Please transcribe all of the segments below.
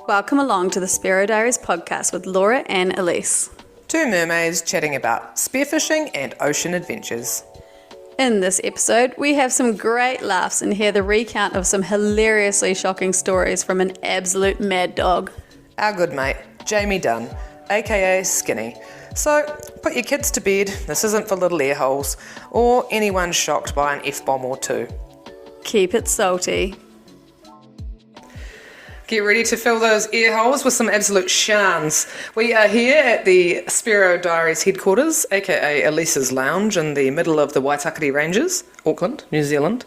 Welcome along to the Spearo Diaries podcast with Laura and Elise. Two mermaids chatting about spearfishing and ocean adventures. In this episode, we have some great laughs and hear the recount of some hilariously shocking stories from an absolute mad dog. Our good mate, Jamie Dunne, AKA Skinny. So, put your kids to bed, this isn't for little ear holes, or anyone shocked by an F-bomb or two. Keep it salty. Get ready to fill those ear holes with some absolute shans. We are here at the Spearo Diaries headquarters, aka Elise's Lounge, in the middle of the Waitakere Ranges, Auckland, New Zealand,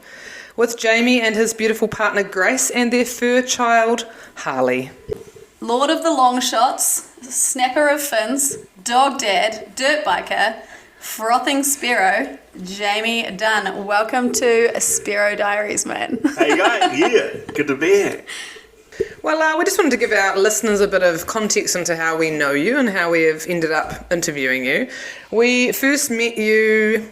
with Jamie and his beautiful partner Grace and their fur child, Harley. Lord of the Longshots, snapper of fins, dog dad, dirt biker, Frothing Spearo, Jamie Dunne. Welcome to Spearo Diaries, man. Hey guys, yeah, good to be here. Well, we just wanted to give our listeners a bit of context into how we know you and how we have ended up interviewing you. We first met you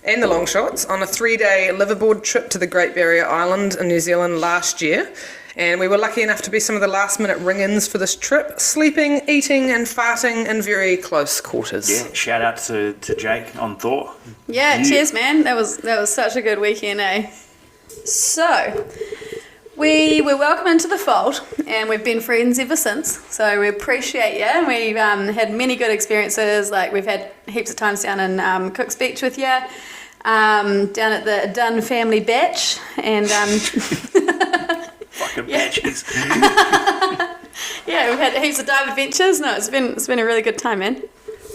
and the Longshots on a 3-day liveaboard trip to the Great Barrier Island in New Zealand last year. And we were lucky enough to be some of the last-minute ring-ins for this trip, sleeping, eating and farting in very close quarters. Yeah, shout out to Jake on Thor. Yeah, cheers, man. That was such a good weekend, eh? So, we were welcome into the fold, and we've been friends ever since. So we appreciate you. We've had many good experiences. Like we've had heaps of times down in Cook's Beach with you, down at the Dunne family batch, and fucking batches. Yeah, we've had heaps of dive adventures. No, it's been a really good time, man.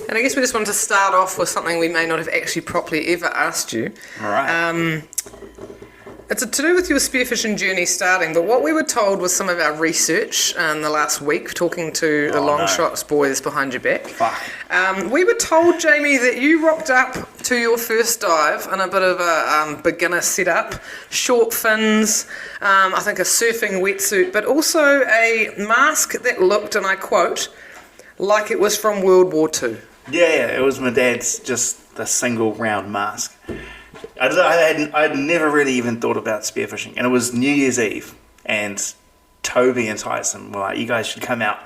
And I guess we just wanted to start off with something we may not have actually properly ever asked you. All right. It's to do with your spearfishing journey starting, but what we were told was some of our research in the last week, talking to the Longshots boys behind your back. Fuck. We were told, Jamie, that you rocked up to your first dive in a bit of a beginner setup, short fins, I think a surfing wetsuit, but also a mask that looked, and I quote, like it was from World War II. Yeah, it was my dad's, just the single round mask. I'd never really even thought about spearfishing, and it was New Year's Eve, and Toby and Tyson were like, you guys should come out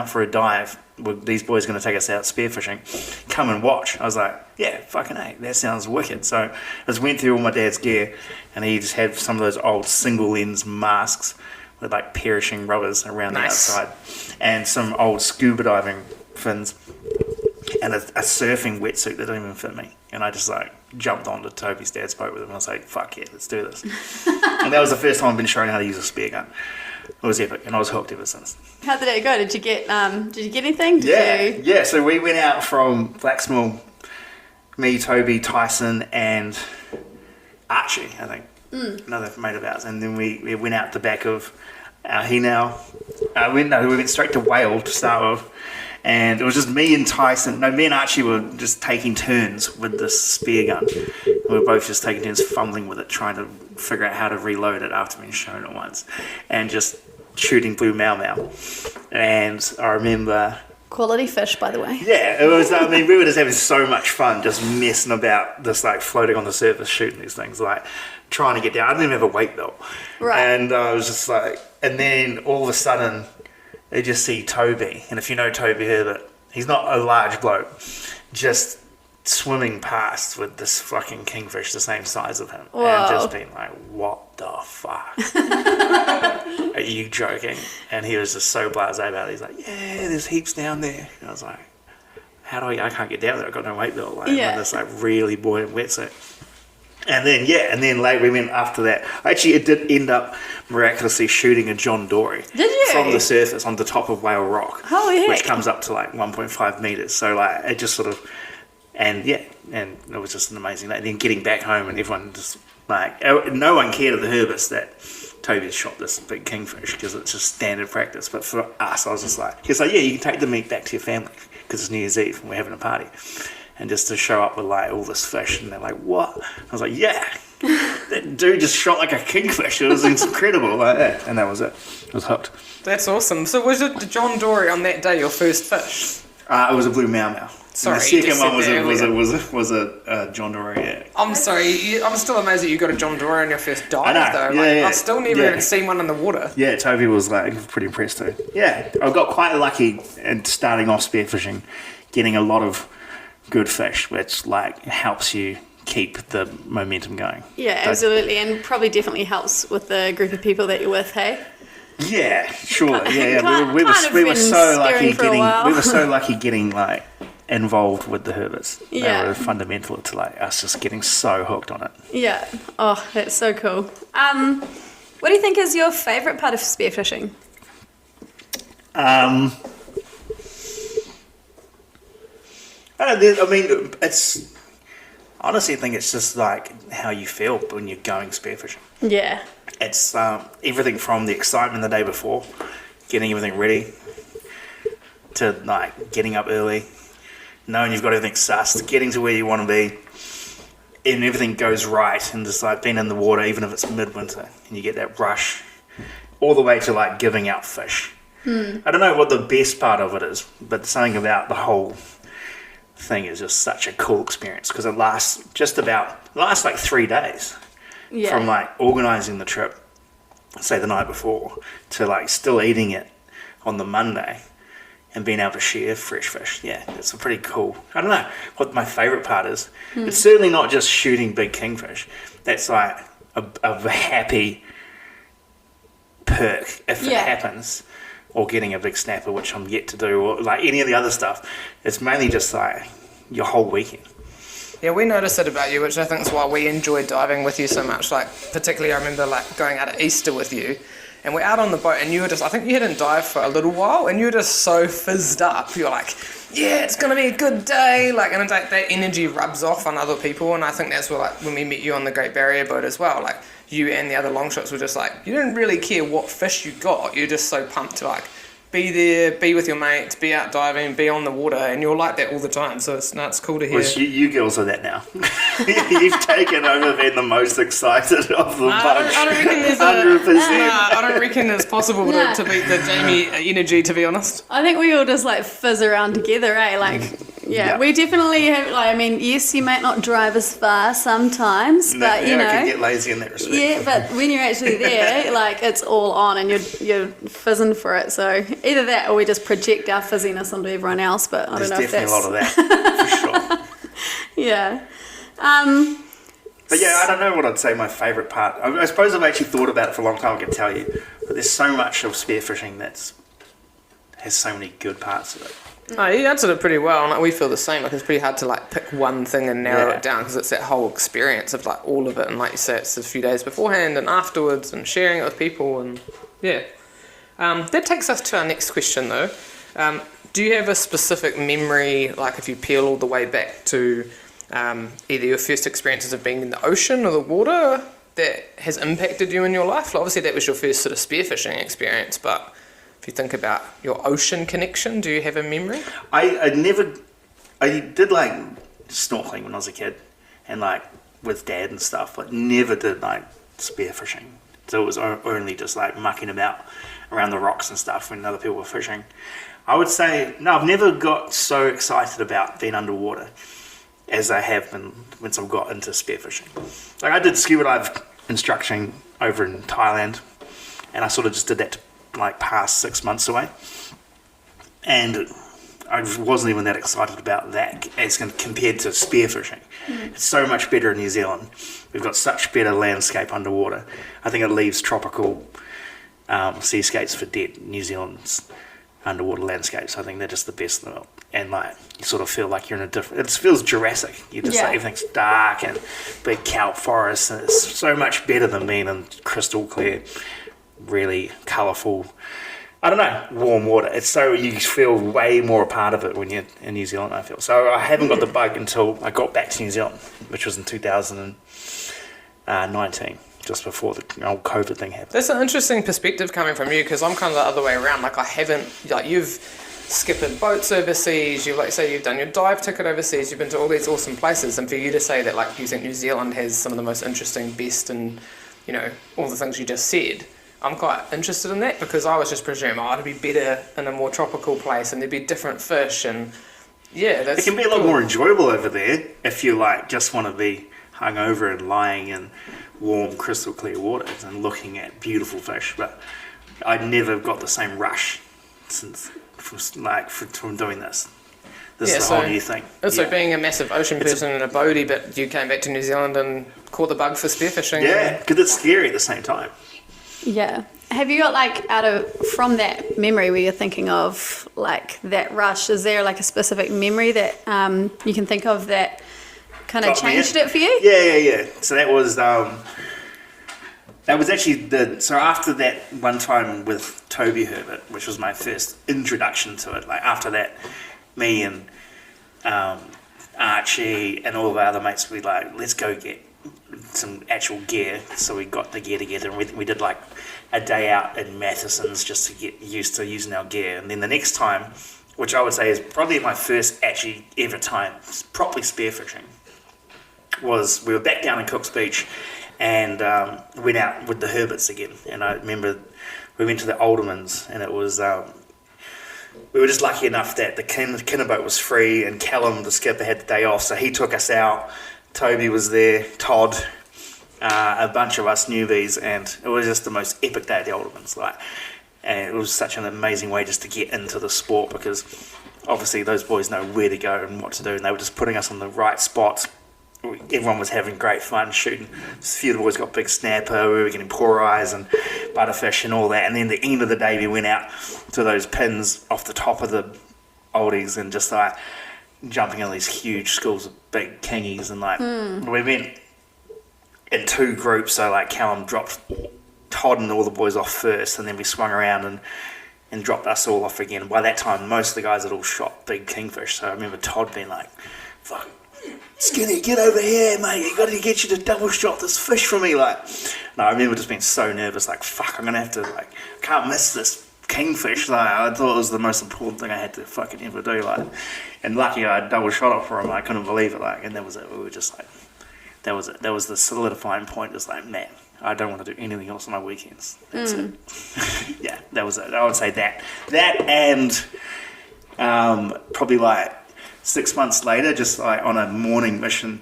for a dive. These boys are going to take us out spearfishing. Come and watch. I was like, yeah, fucking A, that sounds wicked. So I just went through all my dad's gear, and he just had some of those old single lens masks with like perishing rubbers around the outside, and some old scuba diving fins, and a surfing wetsuit that didn't even fit me. And I just like jumped onto Toby's dad's boat with him. I was like, fuck yeah, let's do this. And that was the first time I've been shown how to use a spear gun. It was epic, and I was hooked ever since. How did it go? Did you get anything? Yeah. So we went out from Blacksmill, me, Toby, Tyson, and Archie, I think, another mate of ours. And then we went out the back of Hinau. We went straight to Whale to start with. And it was just me and Tyson. No, me and Archie were just taking turns with this spear gun. We were both just taking turns fumbling with it, trying to figure out how to reload it after being shown it once. And just shooting blue mau mau. And I remember... Quality fish, by the way. Yeah, it was, we were just having so much fun just messing about, just like floating on the surface, shooting these things, like trying to get down. I didn't even have a weight belt. Right. And I was just like... And then all of a sudden... They just see Toby, and if you know Toby Herbert, he's not a large bloke, just swimming past with this fucking kingfish the same size of him. Whoa. And just being like, what the fuck? Are you joking? And he was just so blasé about it. He's like, yeah, there's heaps down there. And I was like, I can't get down there, I've got no weight belt. With this like really buoyant wetsuit. And then late we went after that. Actually, it did end up miraculously shooting a John Dory. Did you? From the surface on the top of Whale Rock. Holy heck. Which comes up to like 1.5 metres. So like it just sort of, and it was just an amazing day. Then getting back home and everyone just like, no one cared at the Herberts that Toby had shot this big kingfish because it's just standard practice. But for us, I was just like, he's like, yeah, you can take the meat back to your family because it's New Year's Eve and we're having a party. And just to show up with like all this fish, and they're like, what? I was like, yeah, that dude just shot like a kingfish. It was incredible, like that. And that was it. I was hooked. That's awesome. So was it John Dory on that day your first fish? It was a blue mau mau. Sorry, the you second just one said was that a John Dory. Yeah. I'm sorry, I'm still amazed that you got a John Dory on your first dive, I know, though. yeah, Like, yeah. I've still never Yeah. even seen one in the water. Yeah, Toby was like pretty impressed too. Yeah, I got quite lucky in starting off spearfishing, getting a lot of good fish, which like helps you keep the momentum going. Yeah, absolutely, and probably definitely helps with the group of people that you're with, hey? Yeah, sure. Yeah, Kind- we kind of were been so lucky steering for a while. we were so lucky getting like involved with the herberts. Yeah. They were fundamental to like us just getting so hooked on it. Yeah. Oh, that's so cool. What do you think is your favourite part of spearfishing? I mean, it's honestly, I think it's just like how you feel when you're going spearfishing. Yeah. It's everything from the excitement the day before, getting everything ready, to like getting up early, knowing you've got everything sussed, getting to where you want to be, and everything goes right, and just like being in the water, even if it's midwinter, and you get that rush, all the way to like giving out fish. I don't know what the best part of it is, but something about the whole thing is just such a cool experience because it lasts like 3 days. Yeah. From like organising the trip, say the night before, to like still eating it on the Monday and being able to share fresh fish. Yeah, it's a pretty cool. I don't know what my favourite part is. It's certainly not just shooting big kingfish. That's like a happy perk if it happens, or getting a big snapper, which I'm yet to do, or like any of the other stuff. It's mainly just like your whole weekend. Yeah, we noticed it about you, which I think is why we enjoy diving with you so much. Like, particularly, I remember like going out at Easter with you, and we're out on the boat, and you were just—I think you hadn't dived for a little while, and you were just so fizzed up. You're like, "Yeah, it's gonna be a good day." Like, and it's like that energy rubs off on other people, and I think that's what like when we met you on the Great Barrier boat as well. Like, you and the other Longshots were just like, you didn't really care what fish you got. You're just so pumped to like be there, be with your mates, be out diving, be on the water, and you're like that all the time. So it's cool to hear. Well, you girls are that now. You've taken over being the most excited of the bunch. I don't reckon there's 100%. I don't reckon it's possible Nah. to beat the Jamie energy, to be honest. I think we all just like fizz around together, eh? Like, yeah, we definitely have. Like, I mean, yes, you might not drive as far sometimes, but you I know, can get lazy in that respect. yeah. But when you're actually there, like, it's all on, and you're fizzing for it. So either that, or we just project our fizziness onto everyone else. But I There's don't know if definitely that's a lot of that, for sure. yeah. But yeah, I don't know what I'd say my favourite part. I suppose I've actually thought about it for a long time, I can tell you. But there's so much of spearfishing has so many good parts of it. No, you answered it pretty well, and like, we feel the same. Like, it's pretty hard to like pick one thing and narrow Yeah. it down because it's that whole experience of like all of it, and like you say, it's a few days beforehand and afterwards, and sharing it with people, and yeah. That takes us to our next question, though. Do you have a specific memory, like if you peel all the way back to either your first experiences of being in the ocean or the water, that has impacted you in your life? Like, obviously, that was your first sort of spearfishing experience, but if you think about your ocean connection, do you have a memory? I did like snorkeling when I was a kid, and like with dad and stuff, but never did like spearfishing. So it was only just like mucking about around the rocks and stuff when other people were fishing. I would say, no, I've never got so excited about being underwater as I have been once I've got into spearfishing. Like, I did scuba dive instruction over in Thailand, and I sort of just did that to like past 6 months away. And I wasn't even that excited about that as compared to spearfishing. It's so much better in New Zealand. We've got such better landscape underwater. I think it leaves tropical seascapes for dead. New Zealand's underwater landscapes, I think they're just the best in the world. And like, you sort of feel like you're in a different, it feels Jurassic. You just like, everything's dark and big kelp forests, and it's so much better than being in crystal clear, really colourful, I don't know, warm water. It's so, you feel way more a part of it when you're in New Zealand, I feel. So I haven't got the bug until I got back to New Zealand, which was in 2019, just before the old COVID thing happened. That's an interesting perspective coming from you, because I'm kind of the other way around. Like, I haven't, like, you've skippered boats overseas, you've, like, say, you've done your dive ticket overseas, you've been to all these awesome places, and for you to say that, like, you think New Zealand has some of the most interesting, best, and, you know, all the things you just said, I'm quite interested in that, because I was just presuming, it'd be better in a more tropical place, and there'd be different fish, and Yeah, it can be a lot more enjoyable over there if you like just want to be hungover and lying in warm, crystal clear waters and looking at beautiful fish. But I never got the same rush from doing this. This is a whole new thing. Also, being a massive ocean person and a boatie, but you came back to New Zealand and caught the bug for spearfishing. Yeah, because it's scary at the same time. Yeah. Have you got like from that memory where you're thinking of like that rush, is there like a specific memory that you can think of that kind of changed it for you? Yeah. So that was actually so after that one time with Toby Herbert, which was my first introduction to it, like after that, me and Archie and all of our other mates, we like, let's go get some actual gear. So we got the gear together and we did like a day out in Matheson's just to get used to using our gear. And then the next time, which I would say is probably my first actually ever time properly spearfishing, was we were back down in Cook's Beach and went out with the Herberts again. And I remember we went to the Aldermans and it was we were just lucky enough that the Kinner boat was free and Callum, the skipper, had the day off, so he took us out. Toby was there, Todd, a bunch of us newbies, and it was just the most epic day at the Aldermans. And it was such an amazing way just to get into the sport because obviously those boys know where to go and what to do, and they were just putting us on the right spots. Everyone was having great fun shooting. A few of the boys got big snapper, we were getting poor eyes and butterfish and all that. And then the end of the day we went out to those pins off the top of the oldies and just like jumping in these huge schools of big kingies and like we went in two groups, so like Callum dropped Todd and all the boys off first and then we swung around and dropped us all off again. By that time most of the guys had all shot big kingfish, so I remember Todd being like, fuck, Skinny, get over here, mate. You got to get you to double shot this fish for me, like. No, I remember just being so nervous, like, fuck, I'm gonna have to, like, can't miss this kingfish. Like, I thought it was the most important thing I had to fucking ever do, like. And lucky I double shot it for him. I couldn't believe it, like. And that was it. We were just like, that was it. That was the solidifying point. Just like, man, I don't want to do anything else on my weekends. That's it. Yeah, that was it. I would say that and probably like 6 months later, just like on a morning mission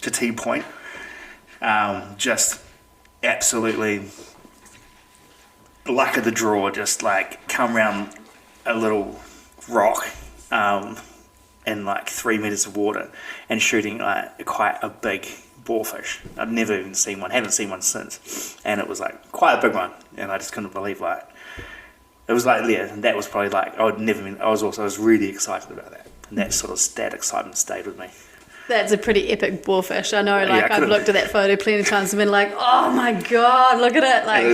to T Point, just absolutely luck of the draw, just like come around a little rock in like 3 meters of water and shooting like quite a big boarfish. I've never even seen one, haven't seen one since, and it was like quite a big one, and I just couldn't believe like it was like, yeah, and that was probably like I was really excited about that. And that excitement stayed with me. That's a pretty epic boarfish. I know, like, I've looked at that photo plenty of times and been like, oh my God, look at it. Like,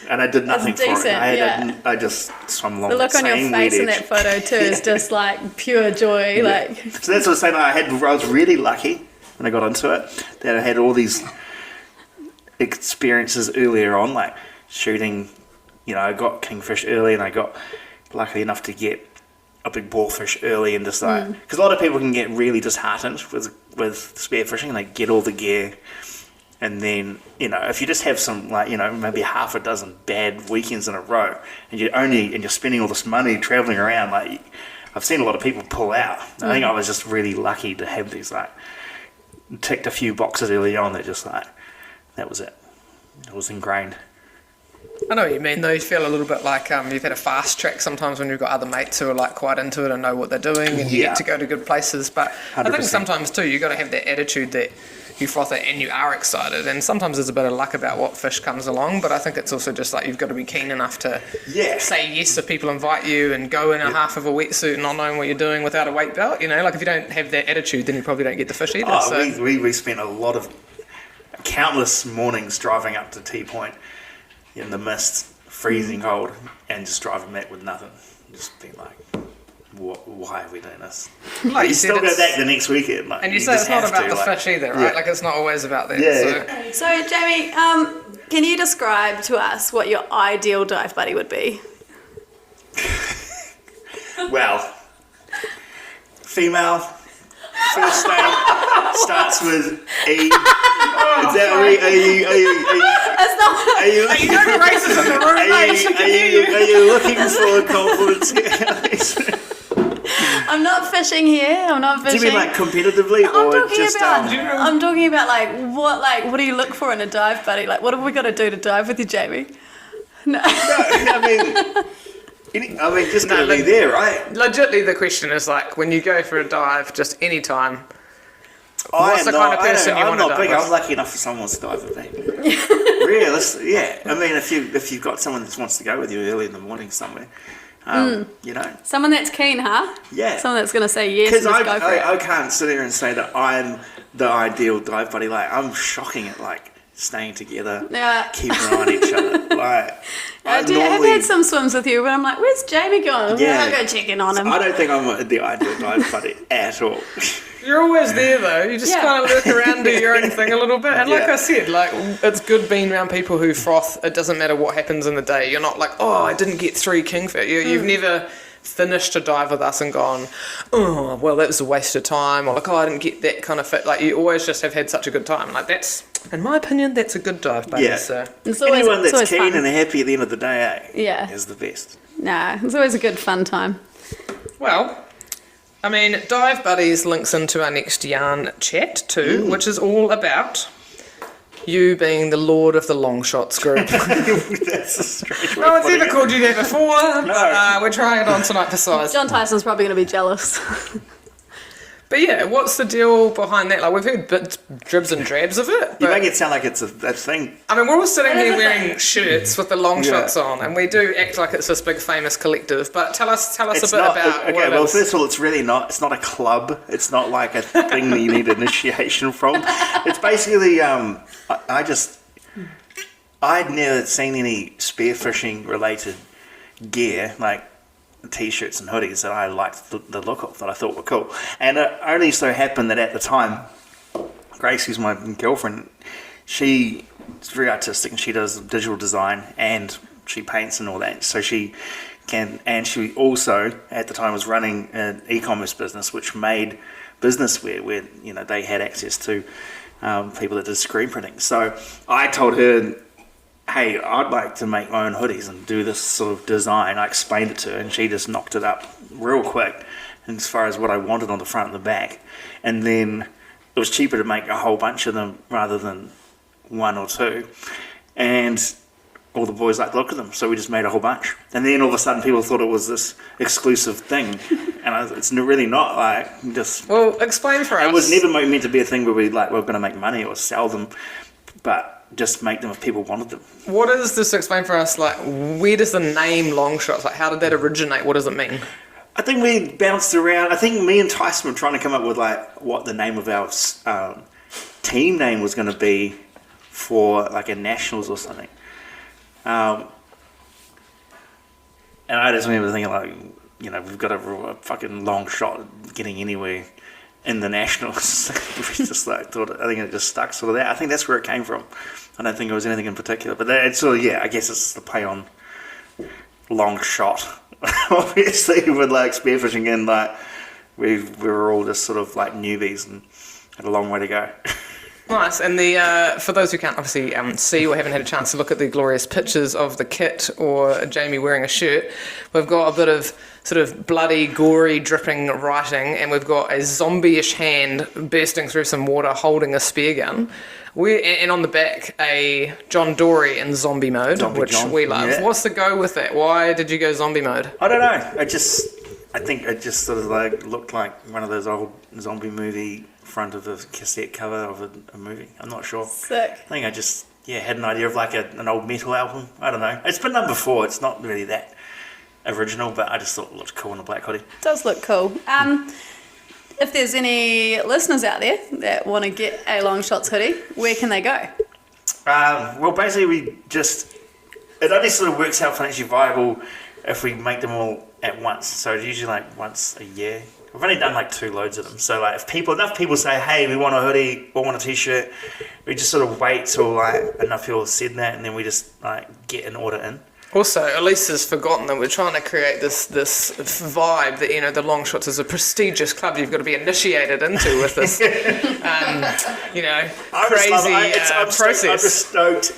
and I did nothing for decent, it. I just swam along the look on your face in edge. that photo too is just like pure joy. Yeah. Like, so that's what I'm saying. I was really lucky when I got into it that I had all these experiences earlier on, like shooting. You know, I got kingfish early, and I got lucky enough to get a big boarfish early, and just like, because a lot of people can get really disheartened with spearfishing, and they get all the gear, and then, you know, if you just have some, like, you know, maybe half a dozen bad weekends in a row, and you're spending all this money traveling around, like, I've seen a lot of people pull out. I think I was just really lucky to have these, like, ticked a few boxes early on that just like, that was it. It was ingrained. I know what you mean, though. You feel a little bit like you've had a fast track sometimes when you've got other mates who are like quite into it and know what they're doing, and you get to go to good places. But 100%. I think sometimes too you got to have that attitude that you froth it and you are excited. And sometimes there's a bit of luck about what fish comes along. But I think it's also just like you've got to be keen enough to say yes if people invite you and go in a half of a wetsuit, not knowing what you're doing without a weight belt. You know, like if you don't have that attitude, then you probably don't get the fish either. We spent a lot of countless mornings driving up to T Point in the mist, freezing cold, and just driving back with nothing. Just being like, why are we doing this? Like you still go back the next weekend. Like, and you say it's not about the fish either, right? Yeah. Like it's not always about that. Yeah. So Jamie, can you describe to us what your ideal dive buddy would be? Well, female, first name starts with E. Is that It's not. Are you no races in the room, mate. Are you looking for compliments? I'm not fishing here. I'm not Do fishing. you mean like competitively I'm or talking just about. I'm talking about what do you look for in a dive buddy? Like, what have we got to do to dive with you, Jamie? No. I mean, just gonna be there, right? Legitly, the question is like, when you go for a dive, just any time, what's the kind of person you want to dive big. with? I'm lucky enough for someone to dive with me. Yeah. I mean, if you've got someone that wants to go with you early in the morning somewhere, you know. Someone that's keen, huh? Yeah. Someone that's going to say yes and Because just go for it. I can't sit here and say that I'm the ideal dive buddy. Like, I'm shocking at like staying together, keeping an eye on each other. Like, I've had some swims with you, but I'm like, where's Jamie gone? Yeah. I'll go check in on him. I don't think I'm the ideal dive buddy at all. You're always there though. You just kind of look around, do your own thing a little bit. And like I said, like it's good being around people who froth. It doesn't matter what happens in the day. You're not like, oh, I didn't get 3 kingfish. You've never finished a dive with us and gone, oh, well, that was a waste of time. Or like, oh, I didn't get that kind of fit. Like you always just have had such a good time. Like that's, in my opinion, that's a good dive buddy. Yeah. So. Anyone that's keen fun. and happy at the end of the day, Yeah. is the best. Nah, it's always a good fun time. Well, I mean, Dive Buddies links into our next yarn chat too, which is all about you being the lord of the Longshots group. That's a strange way No of one's putting ever it. called you that before, but we're trying it on tonight for size. John Tyson's probably going to be jealous. But yeah, what's the deal behind that? Like, we've heard bits, dribs and drabs of it. You But, make it sound like it's a thing. I mean, we're all sitting It is here a wearing thing. shirts with the Longshots on, and we do act like it's this big famous collective. But tell us a bit about okay. what it Well, is. first of all, it's really not. It's not a club. It's not like a thing that you need initiation from. It's basically I'd never seen any spearfishing related gear like t-shirts and hoodies that I liked the look of, that I thought were cool. And it only so happened that at the time, Grace, who's my girlfriend, she's very artistic and she does digital design and she paints and all that. So she also at the time was running an e-commerce business which made business wear, where they had access to people that did screen printing. So I told her, hey, I'd like to make my own hoodies and do this sort of design. I explained it to her and she just knocked it up real quick as far as what I wanted on the front and the back. And then it was cheaper to make a whole bunch of them rather than 1 or 2. And all the boys liked the look of them, so we just made a whole bunch. And then all of a sudden people thought it was this exclusive thing. And it's really not, like, just... Well, explain for us. It was never meant to be a thing where we're going to make money or sell them, but just make them if people wanted them. What is this? Explain for us, like, where does the name Longshots, like, how did that originate? What does it mean? I think we bounced around. I think me and Tyson were trying to come up with, like, what the name of our team name was going to be for, like, a nationals or something. And I just remember thinking, like, we've got a fucking long shot at getting anywhere in the nationals. We just I think it just stuck sort of that. I think that's where it came from. I don't think it was anything in particular, but it's sort of, I guess it's the play on long shot. Obviously, with like spearfishing and like we were all just sort of like newbies and had a long way to go. Nice. And for those who can't obviously see or haven't had a chance to look at the glorious pictures of the kit or Jamie wearing a shirt, we've got a bit of sort of bloody, gory, dripping writing, and we've got a zombie-ish hand bursting through some water holding a spear gun. And on the back, a John Dory in zombie mode, which we love. Yeah. What's the go with that? Why did you go zombie mode? I don't know. I think it just sort of like looked like one of those old zombie movie front of a cassette cover of a movie. I'm not sure. Sick. I think I just had an idea of like an old metal album. I don't know. It's been done before. It's not really that original, but I just thought it looked cool in a black hoodie. It does look cool. If there's any listeners out there that want to get a Longshots hoodie, where can they go? Well, basically it only sort of works out financially viable if we make them all at once. So it's usually like once a year. We've only done like 2 loads of them. So like if enough people say, hey, we want a hoodie or want a t-shirt, we just sort of wait till like enough people have said that, and then we just like get an order in. Also, Elise has forgotten that we're trying to create this vibe that, the Longshots is a prestigious club you've got to be initiated into with this, crazy process. I'm just stoked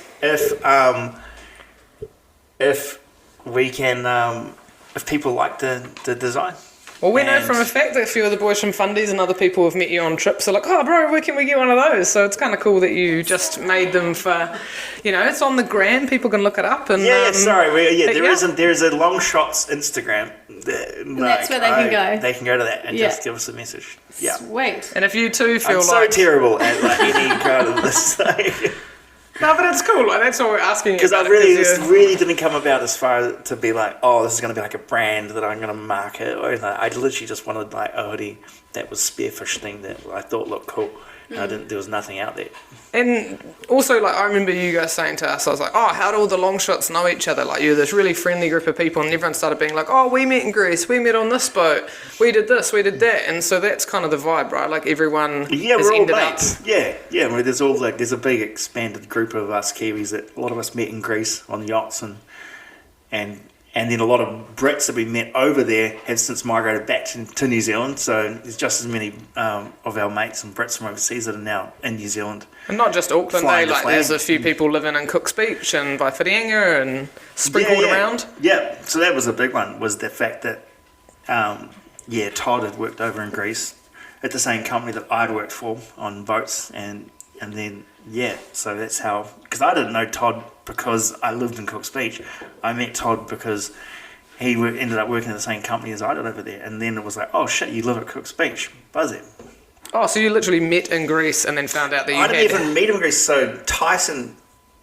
if we can, if people like the design. Well, we know And- from a fact that a few of the boys from Fundies and other people have met you on trips. They're like, oh, bro, where can we get one of those? So it's kind of cool that you just made them for, it's on the gram. People can look it up. And There is a Longshots Instagram. That's where they can go. They can go to that and just give us a message. Yeah. Sweet. And if you too feel I'm so like... terrible at any kind of this. No, but it's cool. Like, that's what we're asking you Because about. this really didn't come about as far to be like, oh, this is going to be like a brand that I'm going to market. Or anything. I literally just wanted like a hoodie that was spearfish thing that I thought looked cool. And there was nothing out there. And also, like, I remember you guys saying to us, I was like, oh, how do all the Longshots know each other? Like, you're this really friendly group of people, and everyone started being like, oh, we met in Greece, we met on this boat, we did this, we did that. And so that's kind of the vibe, right? Like, everyone has we're all ended mates. Yeah. I mean, there's a big expanded group of us Kiwis that a lot of us met in Greece on yachts, and then a lot of Brits that we met over there have since migrated back to New Zealand. So there's just as many of our mates and Brits from overseas that are now in New Zealand. And not just Auckland, Flying like the flag. there's a few people living in Cook's Beach and by Whitianga and sprinkled around. Yeah, so that was a big one, was the fact that, Todd had worked over in Greece at the same company that I'd worked for on boats. And then, so that's how, because I didn't know Todd because I lived in Cook's Beach. I met Todd because he ended up working at the same company as I did over there. And then it was like, oh shit, you live at Cook's Beach. Buzzy. Oh, so you literally met in Greece and then found out that you I didn't even meet him in Greece. So Tyson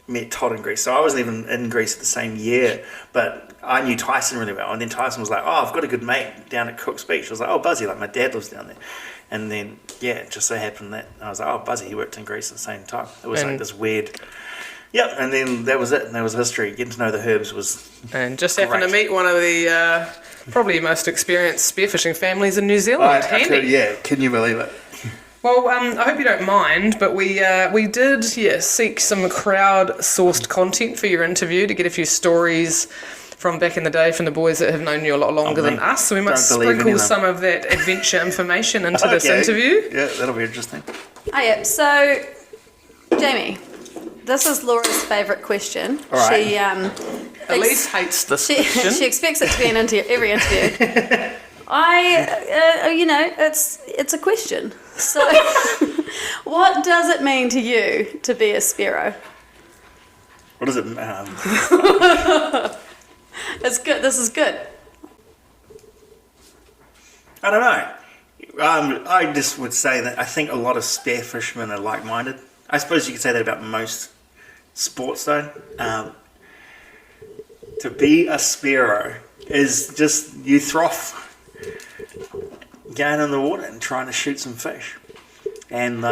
met Todd in Greece. So I wasn't even in Greece at the same year, but I knew Tyson really well. And then Tyson was like, oh, I've got a good mate down at Cook's Beach. I was like, oh, Buzzy, like my dad lives down there. And then, it just so happened that I was like, oh, Buzzy, he worked in Greece at the same time. It was like this weird... Yep, and then that was it, and that was history. Getting to know the Herbs was And just happened to meet one of the probably most experienced spearfishing families in New Zealand. Handy. Can you believe it? Well, I hope you don't mind, but we did seek some crowd-sourced content for your interview to get a few stories from back in the day from the boys that have known you a lot longer than us. So we might sprinkle some of that adventure information into this interview. Yeah, that'll be interesting. Oh, yeah. So, Jamie, this is Laura's favourite question. All right. She Elise hates this question. she expects it to be every interview. It's a question. So, what does it mean to you to be a Spearo? What does it It's good. This is good. I don't know. I just would say that I think a lot of spear fishermen are like-minded. I suppose you could say that about most sports, though. To be a Spearo is just you froth going in the water and trying to shoot some fish, and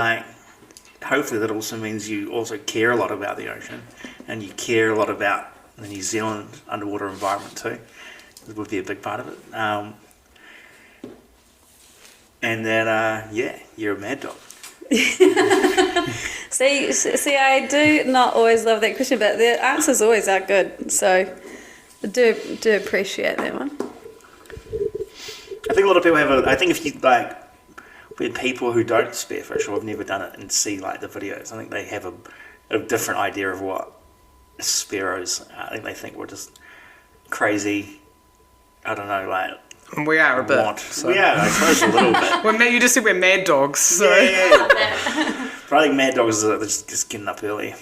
hopefully that also means you also care a lot about the ocean, and you care a lot about the New Zealand underwater environment too. It would be a big part of it. And then you're a mad dog. See, I do not always love that question, but the answers always are good. So I do appreciate that one. I think a lot of people I think if you with people who don't spearfish or have never done it and see the videos, I think they have a different idea of what Spearos are. I think they think we're just crazy. I don't know, we are a bit. We are, I suppose, a little bit. Well, you just said we're mad dogs. So. Yeah. But I think mad dogs are just getting up early.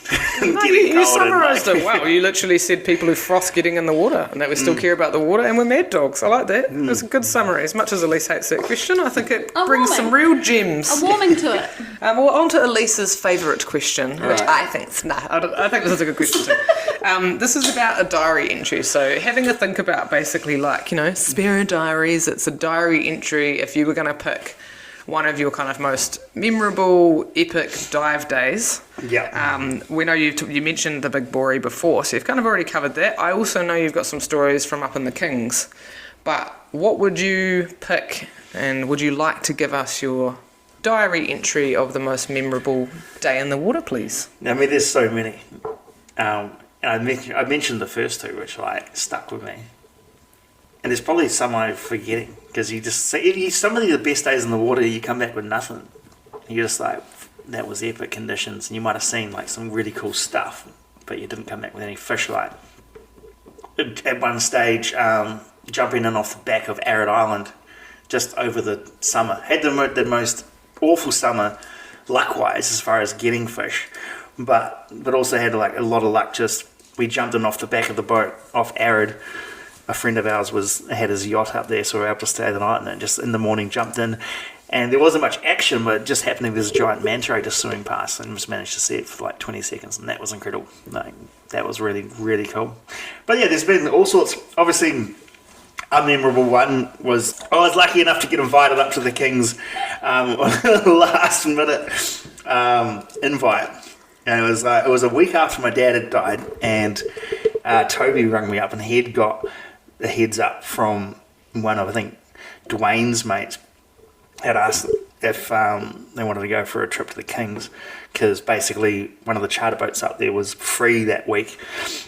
No, you summarised it well. You literally said people who froth getting in the water and that we still care about the water, and we're mad dogs. I like that. It was a good summary. As much as Elise hates that question, I think it brings some real gems. I'm warming to it. Well, on to Elise's favourite question, which I think's I think this is a good question too. This is about a diary entry. So having a think about basically Spearo diaries. It's a diary entry if you were going to pick one of your kind of most memorable, epic dive days. Yeah. We know you mentioned the Big Bory before, so you've kind of already covered that. I also know you've got some stories from up in the Kings. But what would you pick, and would you like to give us your diary entry of the most memorable day in the water, please? I mean, there's so many. And I mentioned the first two, which stuck with me. And there's probably some I'm forgetting, because you just see some of the best days in the water, you come back with nothing. You're just that was epic conditions, and you might have seen some really cool stuff, but you didn't come back with any fish. At one stage, jumping in off the back of Arid Island just over the summer. Had the most awful summer, luck-wise, as far as getting fish, but also had like a lot of luck. Just we jumped in off the back of the boat off Arid. A friend of ours had his yacht up there, so we were able to stay the night, and just in the morning jumped in, and there wasn't much action, but it just happened to be this giant manta ray just swimming past, and just managed to see it for like 20 seconds, and that was incredible. Like, that was really, really cool. But yeah, there's been all sorts. Obviously, a memorable one was I was lucky enough to get invited up to the Kings last minute invite. And it was a week after my dad had died, and Toby rang me up, and he'd got the heads up from one of, I think, Dwayne's mates had asked if they wanted to go for a trip to the Kings, because basically one of the charter boats up there was free that week.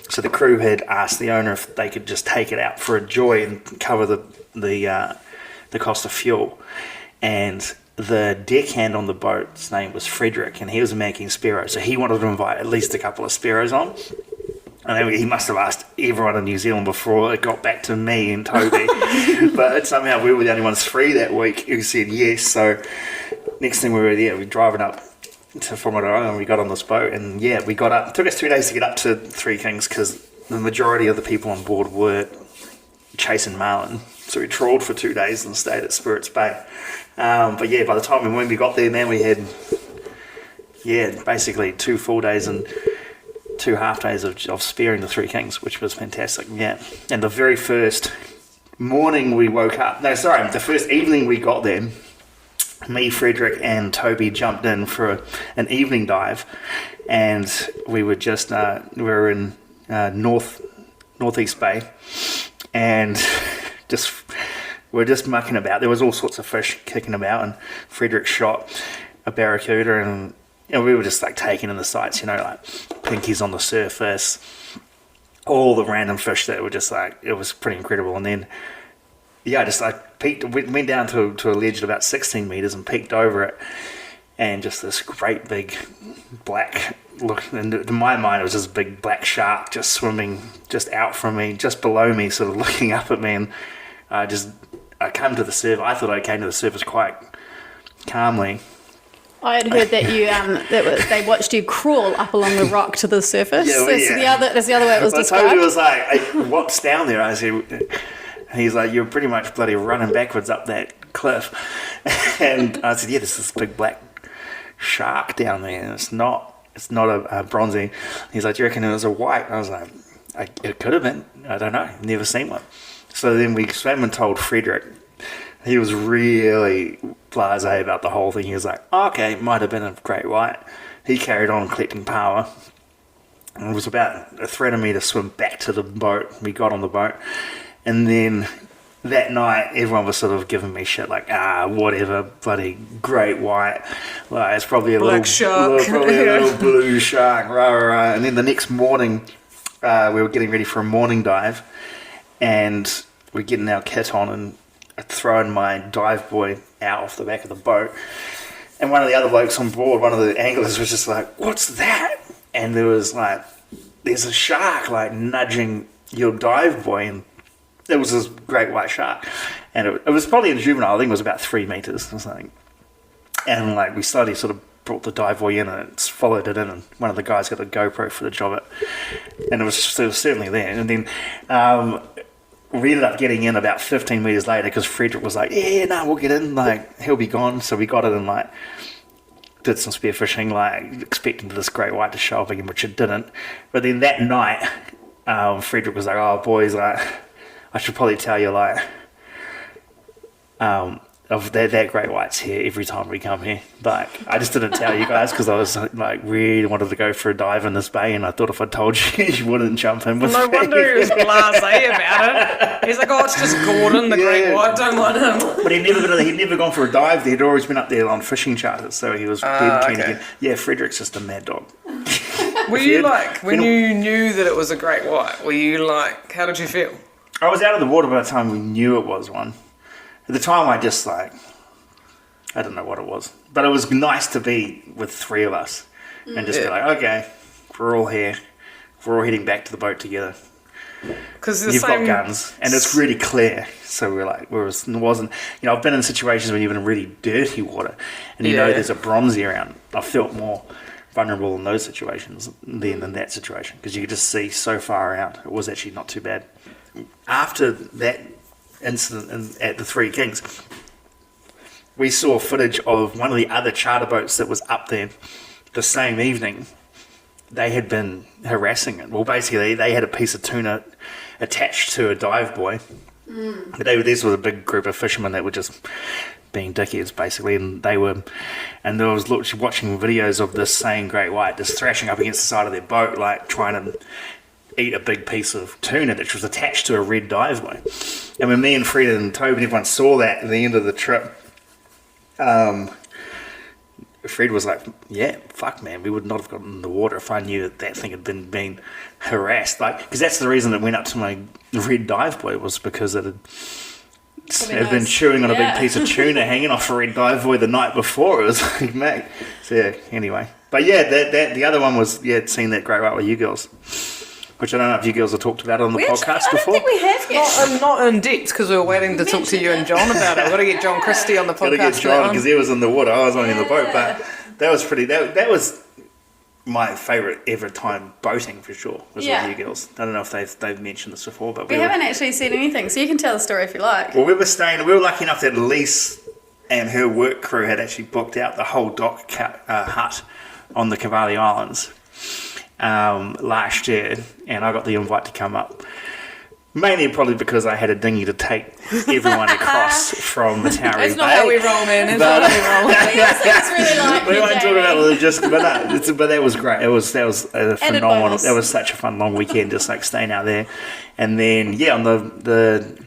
So the crew had asked the owner if they could just take it out for a joy and cover the cost of fuel. And the deckhand on the boat's name was Frederick, and he was a Mad Dog G.C. so he wanted to invite at least a couple of Spearos on. And he must have asked everyone in New Zealand before it got back to me and Toby. But somehow we were the only ones free that week who said yes. So next thing we were there, we were driving up to Whangaroa, and we got on this boat. And yeah, we got up. It took us 2 days to get up to Three Kings because the majority of the people on board were chasing marlin. So we trawled for 2 days and stayed at Spirits Bay. But yeah, by the time when we got there, man, we had basically 2 full days and 2 half days of spearing the Three Kings, which was fantastic. Yeah, and the very first morning we woke up. No, sorry, the first evening we got there, me, Frederick, and Toby jumped in for an evening dive, and we were just we were in Northeast Bay, and we're just mucking about. There was all sorts of fish kicking about, and Frederick shot a barracuda, and we were just like taking in the sights, like pinkies on the surface, all the random fish that were just like, it was pretty incredible. And then, yeah, I peeked, went down to a ledge at about 16 meters and peeked over it, and just this great big black look. And in my mind, it was this big black shark just swimming just out from me, just below me, sort of looking up at me. And I came to the surface. I thought I came to the surface quite calmly. I had heard that you they watched you crawl up along the rock to the surface. That's the other way it was described. Toby was like, "What's down there?" I said, "He's like, you're pretty much bloody running backwards up that cliff." And I said, "Yeah, there's this big black shark down there, and it's not a bronzy." He's like, "Do you reckon it was a white?" I was like, "It could have been. I don't know. Never seen one." So then we swam and told Frederick. He was really blasé about the whole thing. He was like, "Oh, okay, it might have been a great white." He carried on collecting power. And it was about a threat of me to swim back to the boat. We got on the boat. And then that night, everyone was sort of giving me shit like, whatever, bloody great white. Like, it's probably a black shark. Probably a little blue shark, rah, rah, rah. And then the next morning, we were getting ready for a morning dive. And we're getting our kit on, and throwing my dive buoy out off the back of the boat, and one of the other blokes on board, one of the anglers, was just like, "What's that?" And there's a shark like nudging your dive buoy, and it was this great white shark, and it was probably a juvenile. I think it was about 3 meters or something. And we slowly sort of brought the dive buoy in, and it followed it in, and one of the guys got a GoPro footage of it, and it was certainly there. And then we ended up getting in about 15 meters later because Frederick was like, "Yeah, no, we'll get in, he'll be gone." So we got it and did some spearfishing, expecting this great white to show up again, which it didn't. But then that night, Frederick was like, "Oh, boys, I should probably tell you, of that great white's here every time we come here." I just didn't tell you guys because I was really wanted to go for a dive in this bay, and I thought if I told you, you wouldn't jump in with me. No wonder he was blasé about it. He's like, "Oh, it's just Gordon, the great white, don't want him." But he'd never gone for a dive there. He'd always been up there on fishing charters, so he was dead keen again. Yeah, Frederick's just a mad dog. Were you when you knew that it was a great white, were you how did you feel? I was out of the water by the time we knew it was one. At the time, I just I don't know what it was, but it was nice to be with 3 of us and just be like, "Okay, we're all here, we're all heading back to the boat together." Because You've got guns, and it's really clear. So we're like, whereas it wasn't, I've been in situations where you're in really dirty water, and there's a bronzy around. I felt more vulnerable in those situations than in that situation, because you could just see so far out. It was actually not too bad. After that incident at the Three Kings, we saw footage of one of the other charter boats that was up there the same evening. They had been harassing it. Well, basically, they had a piece of tuna attached to a dive buoy. This was a big group of fishermen that were just being dickheads, basically, and I was literally watching videos of this same great white just thrashing up against the side of their boat, like trying to eat a big piece of tuna that was attached to a red dive buoy. And when me and Fred and Toby and everyone saw that at the end of the trip, Fred was like, yeah, fuck, man, we would not have gotten in the water if I knew that thing had been being harassed. Because that's the reason it went up to my red dive buoy, was because it had been chewing on a big piece of tuna hanging off a red dive buoy the night before. It was like, mate. So, yeah, anyway. But, yeah, that the other one was, seeing that great white with you girls. Which I don't know if you girls have talked about it on the podcast before. I don't think we have yet. Not in depth, because we were waiting to talk to you and John about it. We've got to get John Christie on the podcast. Got to get John, because he was in the water. I was only in the boat. But that was pretty... That was my favourite ever time boating, for sure, was with you girls. I don't know if they've mentioned this before, but we haven't actually said anything, so you can tell the story if you like. Well, we were lucky enough that Elise and her work crew had actually booked out the whole dock hut on the Cavalli Islands last year, and I got the invite to come up. Mainly probably because I had a dinghy to take everyone across from the Towery Bay. That's not how we roll, man. That's not how we roll. We won't talk about the logistics, but that was great. That was a phenomenal. That was such a fun long weekend, just like staying out there. And then on the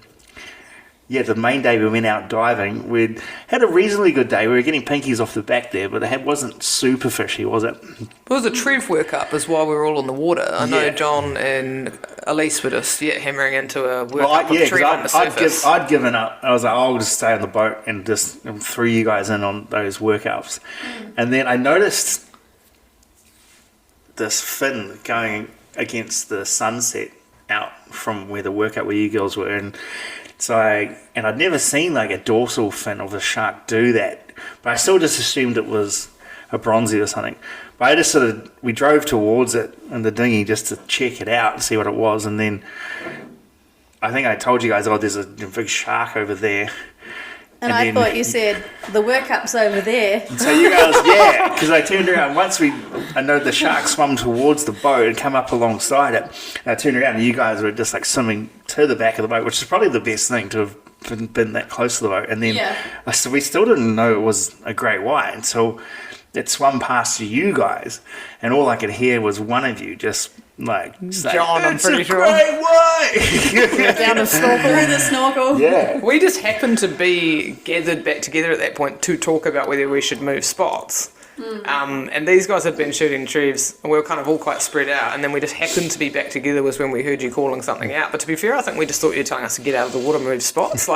main day we went out diving, we had a reasonably good day. We were getting pinkies off the back there, but it wasn't super fishy, was it? It was a Trev workup as while we were all in the water. I know John and Elise were just hammering into a workup with Trev on the surface. I'd given up. I was like, I'll just stay on the boat and just threw you guys in on those workups. And then I noticed this fin going against the sunset out from where the workup where you girls were, and so I'd never seen like a dorsal fin of a shark do that, but I still just assumed it was a bronzy or something. But I just we drove towards it in the dinghy just to check it out and see what it was, and then I think I told you guys, there's a big shark over there. And I thought you said, the workup's over there. So you guys, because I turned around. I know the shark swum towards the boat and come up alongside it. And I turned around and you guys were just like swimming to the back of the boat, which is probably the best thing to have been that close to the boat. And then we still didn't know it was a great white until it swum past you guys. And all I could hear was one of you just like, John, I'm pretty sure. Great white! Down the snorkel. Through the snorkel. Yeah. We just happened to be gathered back together at that point to talk about whether we should move spots. And these guys had been shooting Trevs, and we were kind of all quite spread out, and then we just happened to be back together was when we heard you calling something out. But to be fair, I think we just thought you were telling us to get out of the water, move spots.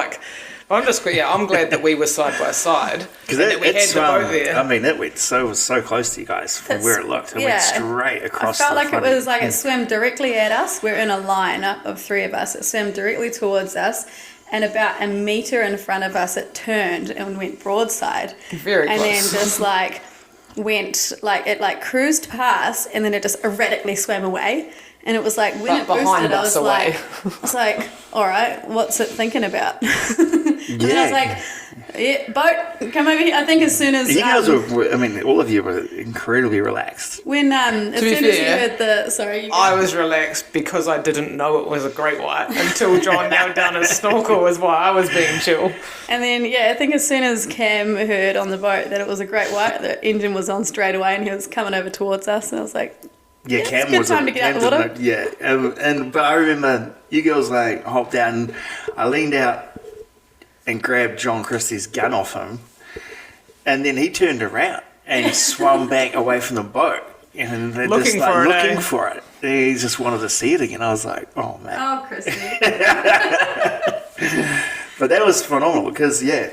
I'm glad that we were side by side, and that we had the boat there. I mean, it was so close to you guys from where it looked. It went straight across. I felt like it was like it swam directly at us. We're in a line of three of us. It swam directly towards us, and about a metre in front of us, it turned and went broadside. Very close. And then just it cruised past, and then it just erratically swam away. And it was like, when it boosted, I was like, all right, what's it thinking about? And then I was like, boat, come over here. I think as soon as... You guys were, all of you were incredibly relaxed. When, as soon as you heard the... Sorry. I was relaxed because I didn't know it was a great white until John nailed down his snorkel was why I was being chill. And then, I think as soon as Cam heard on the boat that it was a great white, the engine was on straight away and he was coming over towards us. And I was like... Yeah, Cam was time to get out of the water. But I remember you girls hopped out and I leaned out and grabbed John Christie's gun off him, and then he turned around and swam back away from the boat and they're looking for it. He just wanted to see it again. I was like, oh man. Oh, Christy. But that was phenomenal because you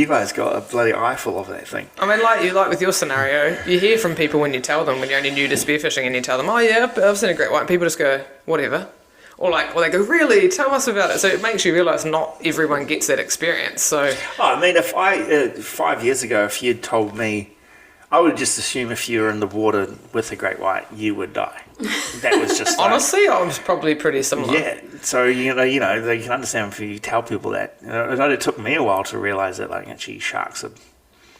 guys got a bloody eyeful of that thing. I mean, like with your scenario, you hear from people when you tell them, when you're only new to spearfishing and you tell them, oh yeah, I've seen a great white, and people just go, whatever. Or they go, really? Tell us about it. So it makes you realise not everyone gets that experience. So I mean, if 5 years ago, if you'd told me, I would just assume if you were in the water with a great white, you would die. That was just honestly, I was probably pretty similar. Yeah. So you know, they can understand if you tell people that. It took me a while to realise that actually sharks are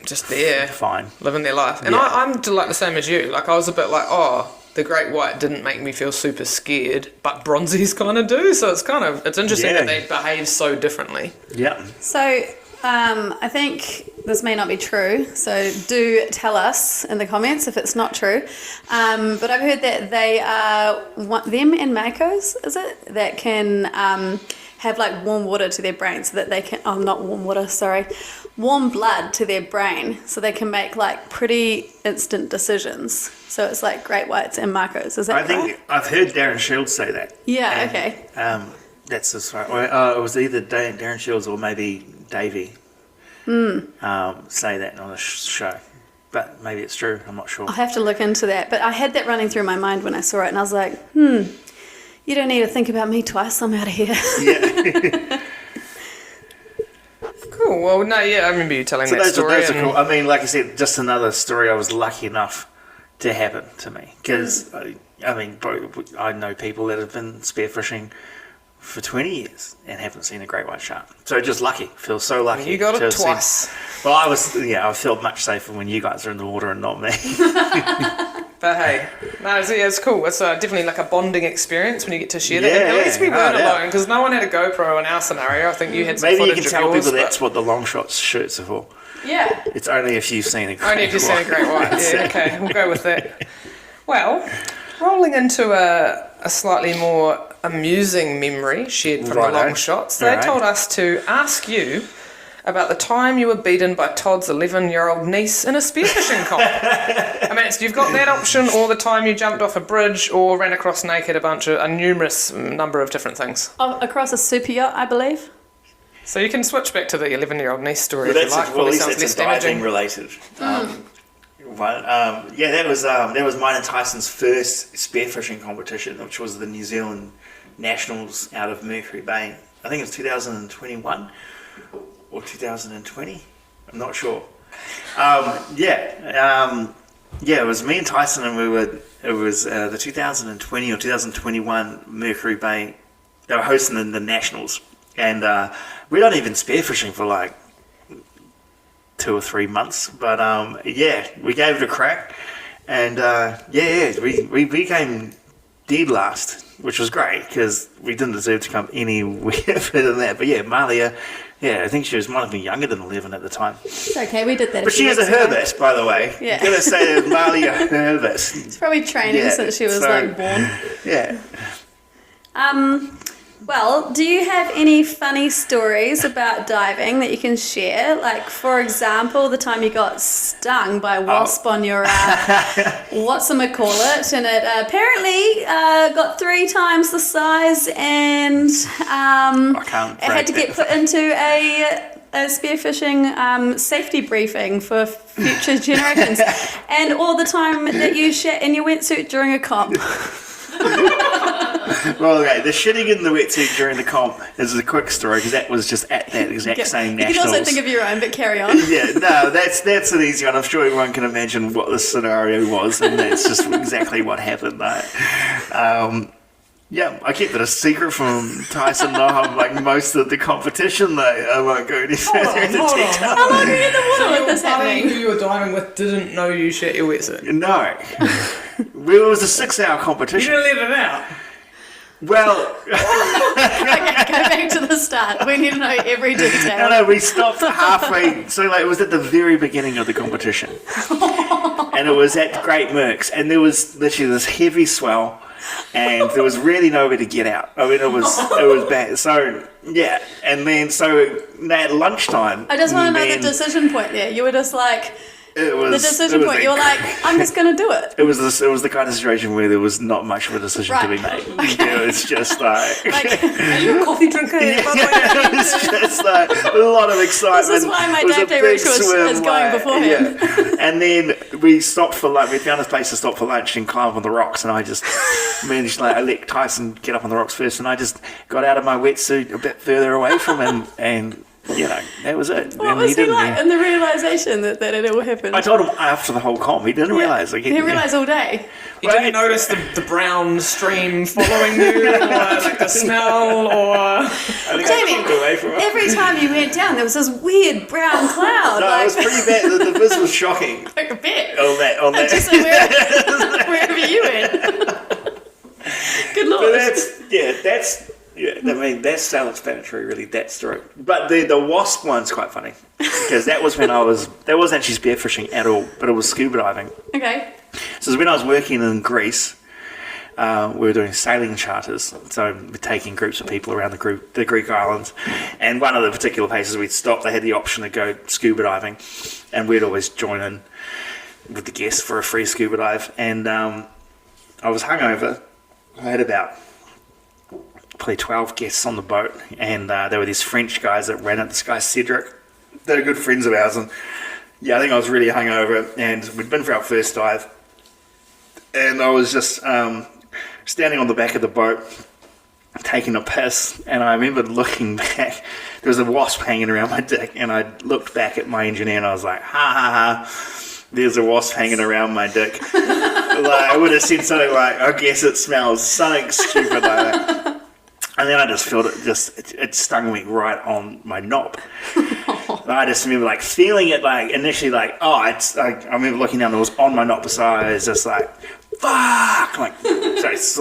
just there, fine, living their life. And I'm like the same as you. Like I was a bit like, the great white didn't make me feel super scared, but bronzies kind of do. So it's interesting that they behave so differently. Yeah. So I think this may not be true, so do tell us in the comments if it's not true. But I've heard that they are them and makos, is it, that can have warm water to their brain, so that they can not warm water, sorry, warm blood to their brain, so they can make pretty instant decisions. So it's great whites and makos. Is that right? I think I've heard Darren Shields say that. Yeah. Okay. That's just right. It was either Darren Shields or maybe Davey say that on a show, but maybe it's true. I'm not sure. I'll have to look into that. But I had that running through my mind when I saw it, and I was like, you don't need to think about me twice. I'm out of here. Yeah. Cool. Well, no, yeah, I remember you telling that story. Those are cool. I mean, like I said, just another story I was lucky enough to happen to me, because I know people that have been spearfishing for 20 years and haven't seen a great white shark. So just lucky. Feel so lucky. You got it twice. I felt much safer when you guys are in the water and not me. But hey, no, it's cool. It's definitely a bonding experience when you get to share that. And at least we weren't alone, because no one had a GoPro in our scenario. I think you had some Maybe you footage can tell of yours, people that's what the Longshots shirts are for. Yeah. It's only if you've seen a great white. Only if you've seen a great white. Yeah, okay, we'll go with that. Well, rolling into a slightly more amusing memory shared from the Longshots, they told us to ask you about the time you were beaten by Todd's 11-year-old niece in a spearfishing comp. I mean, you've got that option, or the time you jumped off a bridge or ran across naked a numerous number of different things. Across a super yacht, I believe. So you can switch back to the 11-year-old niece story if you like. Well, at least that's diving related. That was mine and Tyson's first spearfishing competition, which was the New Zealand Nationals out of Mercury Bay. I think it was 2021 or 2020. I'm not sure. It was me and Tyson, and it was the 2020 or 2021 Mercury Bay. They were hosting the Nationals, and we weren't even spearfishing for 2 or 3 months, but we gave it a crack, and we came dead last, which was great because we didn't deserve to come anywhere better than that. But Malia, I think she might have been younger than 11 at the time. It's okay, we did that. But she is a Herbert, by the way. Yeah. I'm gonna say that Malia Herbert. It's probably training since she was born. Yeah. Well, do you have any funny stories about diving that you can share? For example, the time you got stung by a wasp on your whatchamacallit, and it apparently got 3 times the size, and it had to get put into a spearfishing safety briefing for future generations. And all the time that you shat in your wetsuit during a comp. Well, okay, the shitting in the wetsuit during the comp is a quick story, because that was just at that exact same Nationals. You can also think of your own, but carry on. That's an easy one. I'm sure everyone can imagine what the scenario was, and that's just exactly what happened. I kept it a secret from Tyson most of the competition, though. I won't go any further into detail. How long were you in the water with this happening? Who you were diving with didn't know you shat your wetsuit? No. It was a 6-hour competition. You didn't let it out? Well... Okay, go back to the start. We need to know every detail. No, we stopped halfway. So it was at the very beginning of the competition. And it was at Great Mercs. And there was literally this heavy swell. And there was really nowhere to get out. I mean, it was bad. So, and then, at lunchtime... I just want to know the decision point there. You were just It was The decision point. You were like, I'm just going to do it. It was the kind of situation where there was not much of a decision to be made. Okay. It was just like Are you a coffee drinker? it was just like a lot of excitement. This is why my It was Dave a Day big ritual swim, is going beforehand. Yeah. And then we stopped for lunch. We found a place to stop for lunch and climb up on the rocks. And I just managed, I let Tyson get up on the rocks first, and I just got out of my wetsuit a bit further away from him, and that was it. What And was he didn't- like in the realisation that it all happened? I told him after the whole comp. He didn't realise. He didn't realise all day. You didn't notice the brown stream following you, or like the smell, or... Jamie, every time you went down, there was this weird brown cloud. No, it was pretty bad. The viz was shocking. like a bit. On that. Just like wherever you went. Good lord. That's self-explanatory, really, that story. But the wasp one's quite funny, because that was when that wasn't actually spearfishing at all, but it was scuba diving. Okay. So it was when I was working in Greece. We were doing sailing charters, so we're taking groups of people around the Greek islands, and one of the particular places we'd stop, they had the option to go scuba diving, and we'd always join in with the guests for a free scuba dive. And I was hungover. I had about probably 12 guests on the boat, and there were these French guys that ran it. This guy Cedric, they're good friends of ours, and I think I was really hungover, and we'd been for our first dive, and I was just standing on the back of the boat taking a piss, and I remember looking back. There was a wasp hanging around my dick, and I looked back at my engineer and I was like, ha ha ha, there's a wasp hanging around my dick. I would have said something like, I guess it smells, something stupid like that. And then I just felt it stung me right on my knob. I just remember feeling it initially I remember looking down, it was on my knob, so I was just like, fuck, so it's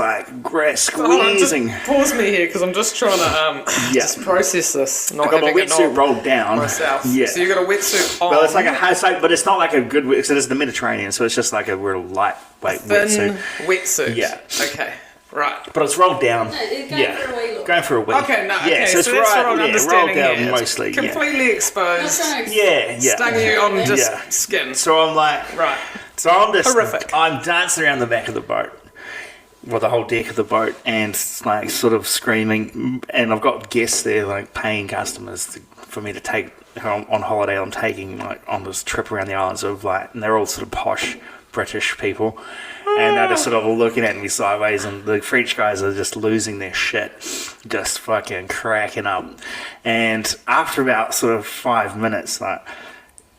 squeezing. Just pause me here, because I'm just trying to just process this. Not I got my having a wetsuit knob rolled down. myself. Yeah. So you got a wetsuit on. Well, but it's not like a good wetsuit. So it's the Mediterranean, so it's just like a real lightweight thin wetsuit. wetsuit. Yeah. Okay. Right. But it's rolled down. No, it's going for a wee look. Going for a wee. Okay, no, Yeah, okay, so it's that's what I'm rolled understanding down here. mostly. It's completely exposed. Yeah. Stung you on just skin. So I'm like, Right. So I'm just Horrific. I'm dancing around the back of the boat, well, the whole deck of the boat, and sort of screaming. And I've got guests there, paying customers for me to take on holiday. I'm taking on this trip around the islands of and they're all sort of posh British people, and they're just sort of looking at me sideways, and the French guys are just losing their shit, just fucking cracking up. And after about sort of 5 minutes,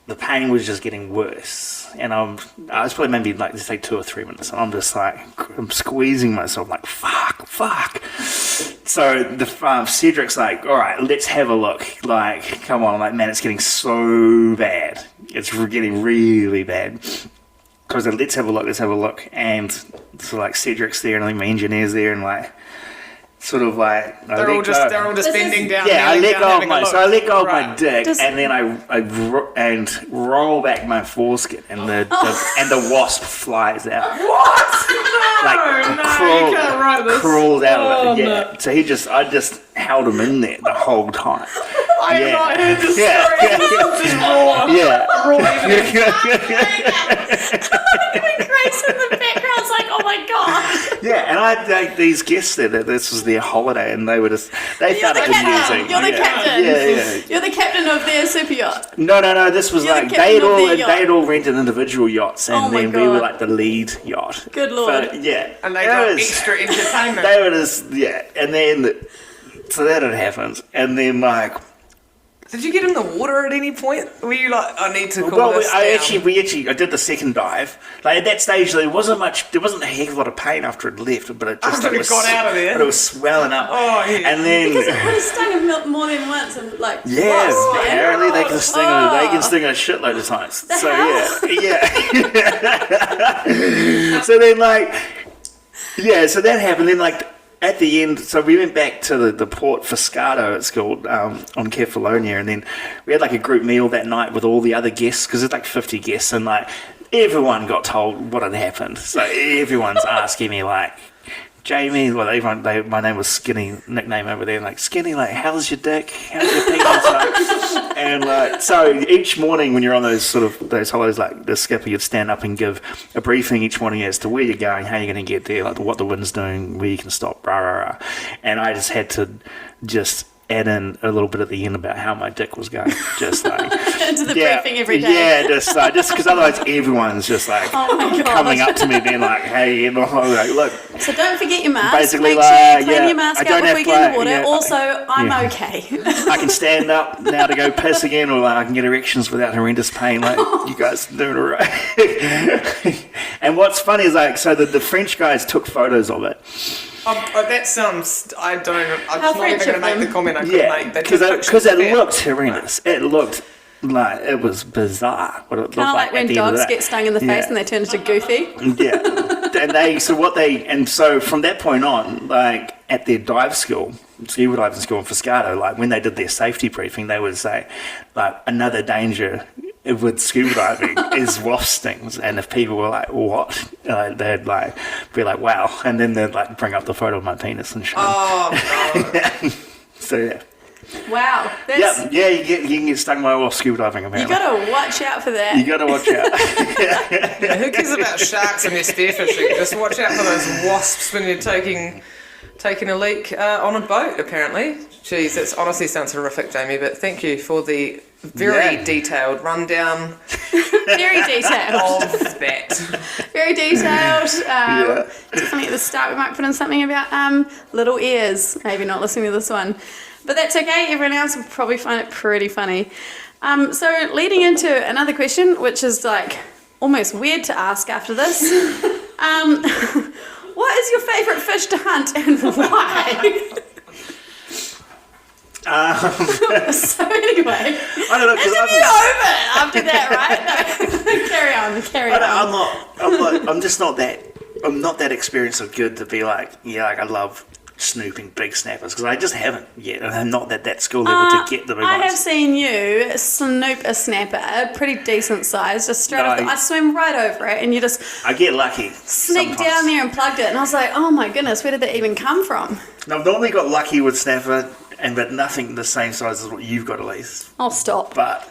the pain was just getting worse, and I was probably maybe let's say 2 or 3 minutes, and I'm just I'm squeezing myself fuck. So the Cedric's all right, let's have a look. Come on, man, it's getting so bad. It's getting really bad. Because let's have a look, and so Cedric's there, and I think my engineer's there, and they're all just bending down. Yeah, I let go of I let go of my Right. dick, and then I roll back my foreskin, and the wasp flies out. What? No, you can't write this. Crawls out of it. Oh, Yeah. no. So I just held him in there the whole time. I have not heard this Yeah. story. Just raw. Yeah. Grace in the background's like, oh my god. Yeah, and I had these guests there that this was their holiday, and they You're found the it captain. amusing. You're the Yeah. captain. Yeah. You're the captain of their super yacht. No. This was You're the captain of their yacht. they'd all rented individual yachts, and Oh my then we were God. the lead yacht. Good lord. But, yeah, And they that got was- extra entertainment. They were just and then so that had happened, and then Did you get in the water at any point? Were you I need to cool this down? I did the second dive. At that stage, there wasn't a heck of a lot of pain after it left, but it just After it got out of there? But it was swelling up. Oh, yeah. And then Because it would have stung him more than once, and yeah, wasp, man. apparently they can sting. They can sting a shitload of times. So yeah. So then so that happened. Then at the end, so we went back to the port Fiscato, it's called, on Kefalonia, and then we had a group meal that night with all the other guests, because there's 50 guests, and everyone got told what had happened. So everyone's asking me Jamie, well, my name was Skinny, nickname over there, like, Skinny, like, how's your dick? How's your penis? Like, and, like, so each morning when you're on those holidays, like, the skipper, you'd stand up and give a briefing each morning as to where you're going, how you're going to get there, like, what the wind's doing, where you can stop, rah, rah, rah. And I just had to add in a little bit at the end about how my dick was going, just like into the briefing every day. Yeah, just because otherwise everyone's just like coming up to me being like, hey, and I'm like, look. So don't forget your mask. Basically, make sure you clean your mask out before you get in the water. Yeah, also, I'm okay. I can stand up now to go piss again, or like I can get erections without horrendous pain. Like you guys are doing it right. And what's funny is like, so the French guys took photos of it. That sounds. I'm just not even going to make the comment I could make. Because it looked horrendous. It looked like it was bizarre. What it looked kind of like when dogs get stung in the face and they turn into Goofy. Yeah, so from that point on, like at their scuba diving school in Frothing, like when they did their safety briefing, they would say, like, another danger with scuba diving is wasp stings, and if people were like, what? They'd like be like, wow, and then they'd like bring up the photo of my penis and show. Oh, so yeah. Wow. Yeah, you can get stung by wasp scuba diving apparently. You got to watch out for that. You got to watch out. Who cares about sharks and their spearfishing? Just watch out for those wasps when you're taking a leak on a boat, apparently. Jeez, it honestly sounds horrific, Jamie, but thank you for the very detailed rundown. Very detailed. Of that. Very detailed. Definitely at the start we might put in something about little ears. Maybe not listening to this one. But that's okay. Everyone else will probably find it pretty funny. So leading into another question, which is like almost weird to ask after this. What is your favourite fish to hunt and why? So anyway, I don't know. This will be over after that, right? No. Carry on. I'm just not that. I'm not that experienced or good to be like, like I love snooping big snappers because I just haven't yet. I'm not that skill level to get the big ones. I have seen you snoop a snapper, a pretty decent size, just straight off. I swim right over it, and you just. I get lucky. Sneaked down there and plugged it, and I was like, oh my goodness, where did that even come from? Now, I've normally got lucky with snapper, but nothing the same size as what you've got at least. I'll stop. But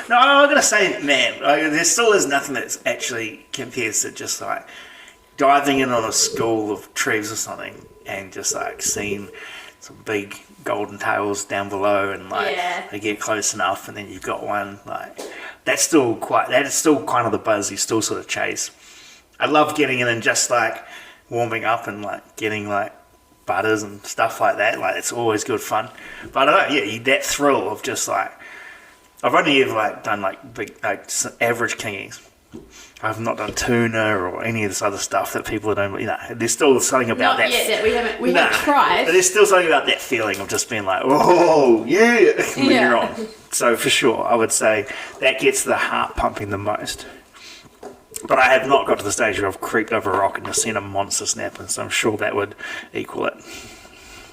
no, I'm gonna say, man, there still is nothing that's actually compares to just like diving in on a school of trees or something. And just like seeing some big golden tails down below, and like they get close enough, and then you've got one like that's still kind of the buzz you still sort of chase. I love getting in and just like warming up and like getting like butters and stuff like that. Like it's always good fun. But I don't know, that thrill of just like I've only ever like done like big like average kingies. I've not done tuna or any of this other stuff that people don't. There's still something about not that. Yet, that we haven't tried. But there's still something about that feeling of just being like, oh yeah, when you're on. So for sure, I would say that gets the heart pumping the most. But I have not got to the stage where I've creeped over a rock and just seen a monster snapper, so I'm sure that would equal it.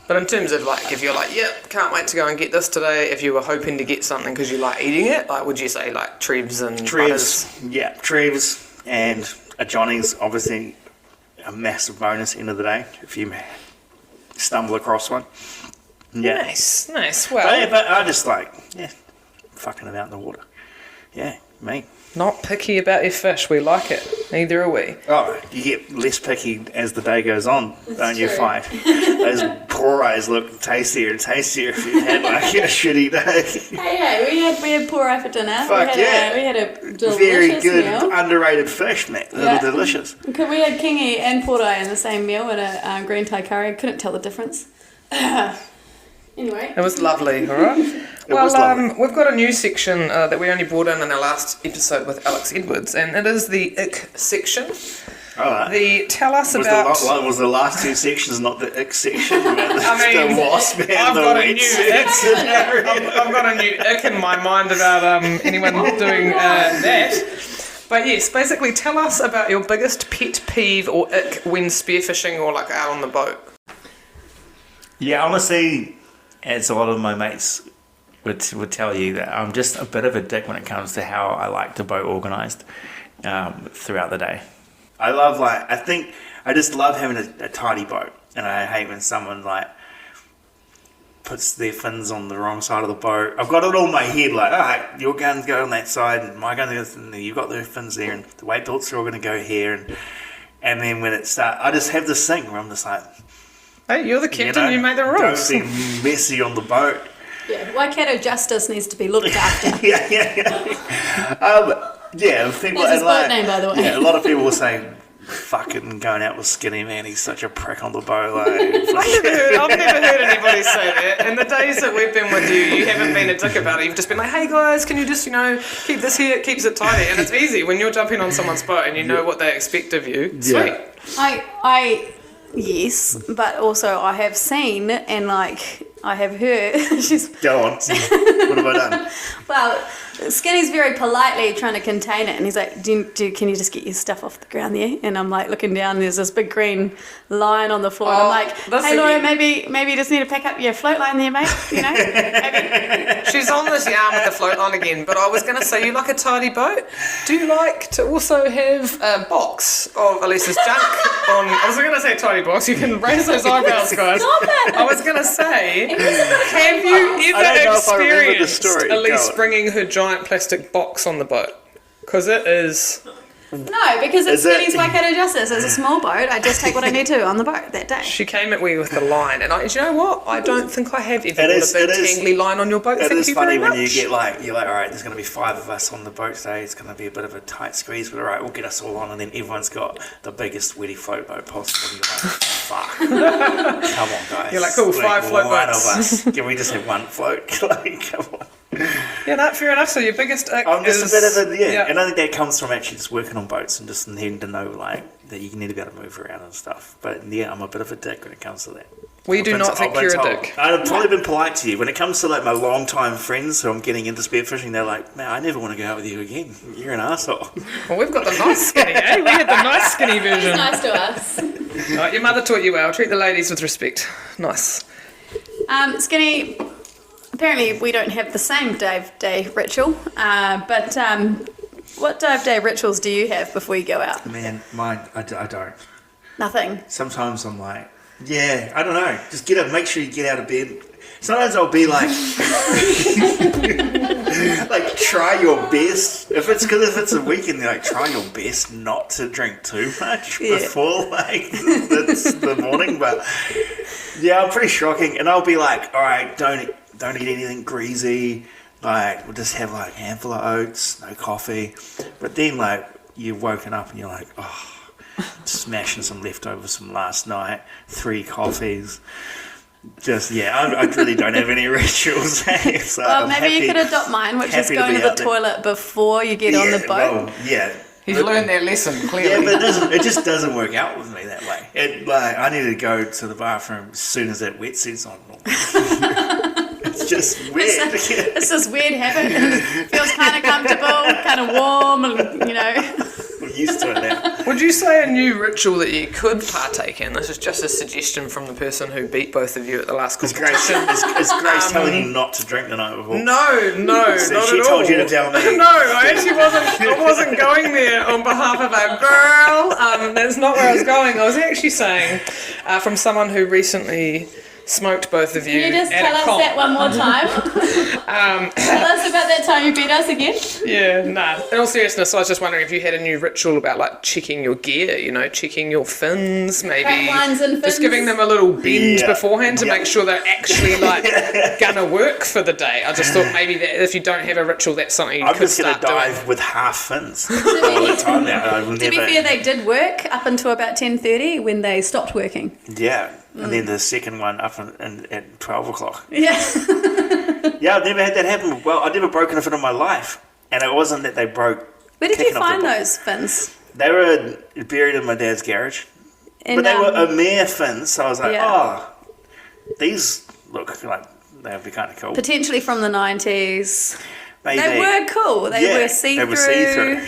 But in terms of like, if you're like, can't wait to go and get this today, if you were hoping to get something because you like eating it, like would you say like Treves and butters? Yeah, Treves and a Johnny's, obviously a massive bonus end of the day if you stumble across one. Yeah. Nice. Well, but I just like, fucking about in the water. Yeah, me. Not picky about your fish. We like it. Neither are we. Oh, you get less picky as the day goes on, don't you find? Those poor eyes look tastier and tastier if you've had like a shitty day. Hey, we had poor eye for dinner. Fuck we had a delicious very good, meal. Underrated fish, mate. They were delicious. We had kingi and port eye in the same meal and a green Thai curry. Couldn't tell the difference. Anyway. It was lovely, all right? We've got a new section that we only brought in our last episode with Alex Edwards, and it is the ick section. All right. Tell us about... Was the last two sections not the ick section? The wasp and I've the got a wet new section. I've got a new ick in my mind about anyone doing that. But yes, basically tell us about your biggest pet peeve or ick when spearfishing or like out on the boat. Yeah, honestly, as a lot of my mates would tell you, that I'm just a bit of a dick when it comes to how I like the boat organised throughout the day. I just love having a tidy boat. and I hate when someone like puts their fins on the wrong side of the boat. I've got it all in my head, like, all right, your guns go on that side, and my gun goes, and you've got the fins there, and the weight belts are all going to go here, and then when it starts, I just have this thing where I'm just like, hey, you're the captain, you make the rules. Don't be messy on the boat. Yeah, Waikato justice needs to be looked after. yeah. People, That's his boat name, by the way. Yeah, a lot of people will say, fucking going out with Skinny, man, he's such a prick on the boat. Like, I've never heard anybody say that. In the days that we've been with you, you haven't been a dick about it. You've just been like, hey guys, can you just, keep this here, it keeps it tidy. And it's easy when you're jumping on someone's boat and you know what they expect of you. Sweet. Yes, but also I have seen and like I have heard. Go on. What have I done? Well, Skinny's very politely trying to contain it, and he's like, can you just get your stuff off the ground there? And I'm like looking down, and there's this big green line on the floor, and I'm like, hey Laura, maybe you just need to pick up your float line there, mate. Maybe. She's on this yarn with the float line again, but I was going to say, you like a tidy boat? Do you like to also have a box of Elisa's junk on? I was going to say tidy box. You can raise those eyebrows, guys. Stop it. I was going to say, have you ever experienced Elise bringing her giant plastic box on the boat? Because it is... No, because it's Skinny's Waikato Justice. It's a small boat. I just take what I need to on the boat that day. She came at me with the line, and do you know what? I don't think I have ever got a big tangly line on your boat. It is funny when you get like, you're like, all right, there's going to be 5 of us on the boat today. It's going to be a bit of a tight squeeze, but all right, we'll get us all on, and then everyone's got the biggest wetty float boat possible. And you're like, fuck. Come on, guys. You're like, cool, 5 float boats. One of us. Can we just have one float? Like, come on. Yeah, no, fair enough. So your biggest ick I'm just is... a bit of a, and I think that comes from actually just working on boats and just needing to know, like, that you need to be able to move around and stuff. But, yeah, I'm a bit of a dick when it comes to that. We do not think you're a dick. I've probably been polite to you. When it comes to, like, my long-time friends who I'm getting into spearfishing, they're like, man, I never want to go out with you again. You're an asshole. Well, we've got the nice Skinny, eh? We had the nice Skinny version. He's nice to us. Right, your mother taught you well. Treat the ladies with respect. Nice. Skinny... Apparently, we don't have the same Dive Day ritual, but what Dive Day rituals do you have before you go out? Man, mine, I don't. Nothing. Sometimes I'm like, yeah, I don't know. Just get up, make sure you get out of bed. Sometimes I'll be like, like try your best. If it's a weekend, like try your best not to drink too much before like it's the morning. But yeah, I'm pretty shocking, and I'll be like, all right, don't eat anything greasy. Like, we'll just have like a handful of oats, no coffee. But then like you've woken up and you're like, oh, smashing some leftovers from last night, 3 coffees. Just I really don't have any rituals. So well, maybe you could adopt mine, which is going to the toilet before you get on the boat. Well, yeah. He's learned their lesson, clearly. Yeah, but it just doesn't work out with me that way. I need to go to the bathroom as soon as that wetsuit's on. It's just weird. It's this weird habit. It feels kind of comfortable, kind of warm, and We're used to it now. Would you say a new ritual that you could partake in? This is just a suggestion from the person who beat both of you at the last competition. Is Grace telling you not to drink the night before? No, so not she at all. told you to tell me. No, I actually wasn't going there on behalf of our girl. That's not where I was going. I was actually saying from someone who recently smoked both of you. Can you just at tell us that one more time? Tell us about that time you beat us again. Yeah, nah. In all seriousness, I was just wondering if you had a new ritual about like checking your gear, checking your fins, maybe lines and fins. Just giving them a little bend beforehand to make sure they're actually like gonna work for the day. I just thought maybe that if you don't have a ritual, that's something you could start doing. I'm just gonna dive with half fins all the time now. To be fair, they did work up until about 10:30 when they stopped working. Yeah. And then the second one up at 12 o'clock. Yeah. Yeah, I've never had that happen. Well, I've never broken a fin in my life. And it wasn't that they broke. Where did you find those fins? They were buried in my dad's garage. But they were Amir fins, so I was like, these look like they would be kind of cool. Potentially from the 90s. Maybe. They were cool. They were see-through. They were see-through.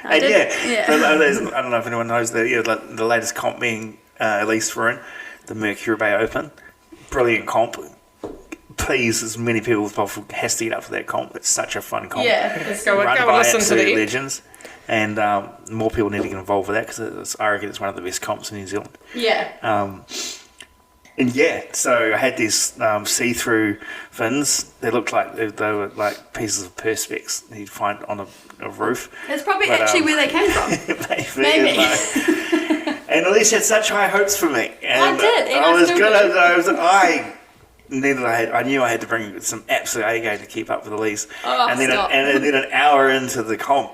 I don't know if anyone knows the latest comp being Elise Frothing, the Mercury Bay Open. Brilliant comp. Please, as many people as possible has to get up for that comp. It's such a fun comp. Yeah, let's go and listen to the legends. and more people need to get involved with that because I reckon it's one of the best comps in New Zealand. Yeah. And yeah, so I had these see-through fins. They looked like they were like pieces of perspex you'd find on a roof. That's probably actually where they came from. Maybe. And Elise had such high hopes for me. And I did. And I was still good. do. I knew I had to bring some absolute A game to keep up with Elise. Oh, and then stop. and then an hour into the comp,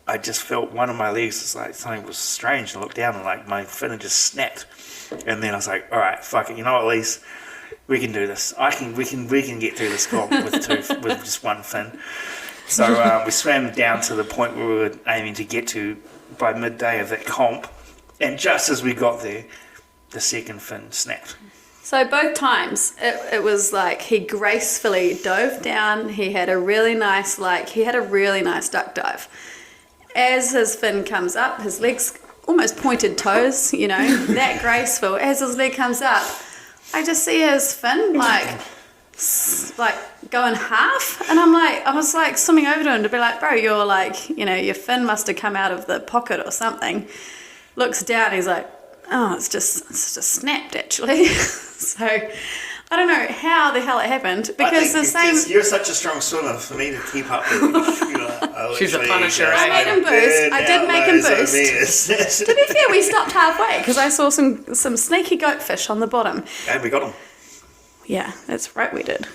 I just felt one of my legs was like something was strange. I looked down and like my fin had just snapped. And then I was like, all right, fuck it. You know what, Elise? We can do this. We can get through this comp with just one fin. So we swam down to the point where we were aiming to get to by midday of that comp. And just as we got there, the second fin snapped. So both times, it was like he gracefully dove down. He had a really nice duck dive. As his fin comes up, his legs almost pointed toes, that graceful. As his leg comes up, I just see his fin like going half, and I was like swimming over to him to be like, bro, you're like, your fin must have come out of the pocket or something. Looks down, he's like, oh, it's just snapped actually. So I don't know how the hell it happened because you're such a strong swimmer for me to keep up with. She's a punisher. I made him boost. I did make him boost. To be fair, we stopped halfway because I saw some sneaky goatfish on the bottom. And we got them. Yeah, that's right, we did.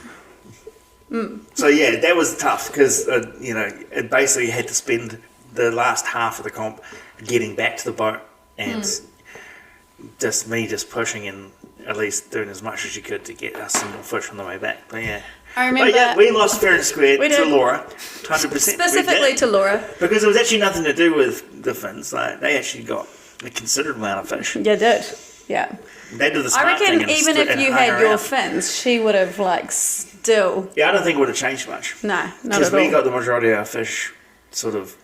So yeah, that was tough because it basically had to spend the last half of the comp getting back to the boat and just pushing and at least doing as much as you could to get a single fish on the way back. But yeah. I remember. We lost fair and square to Laura, 100%. Specifically to Laura. Because it was actually nothing to do with the fins. Like, they actually got a considerable amount of fish. You did. Yeah. They did the I smart thing reckon even if you had your fins, she would have still. Yeah, I don't think it would have changed much. No, not at all. Because we got the majority of our fish sort of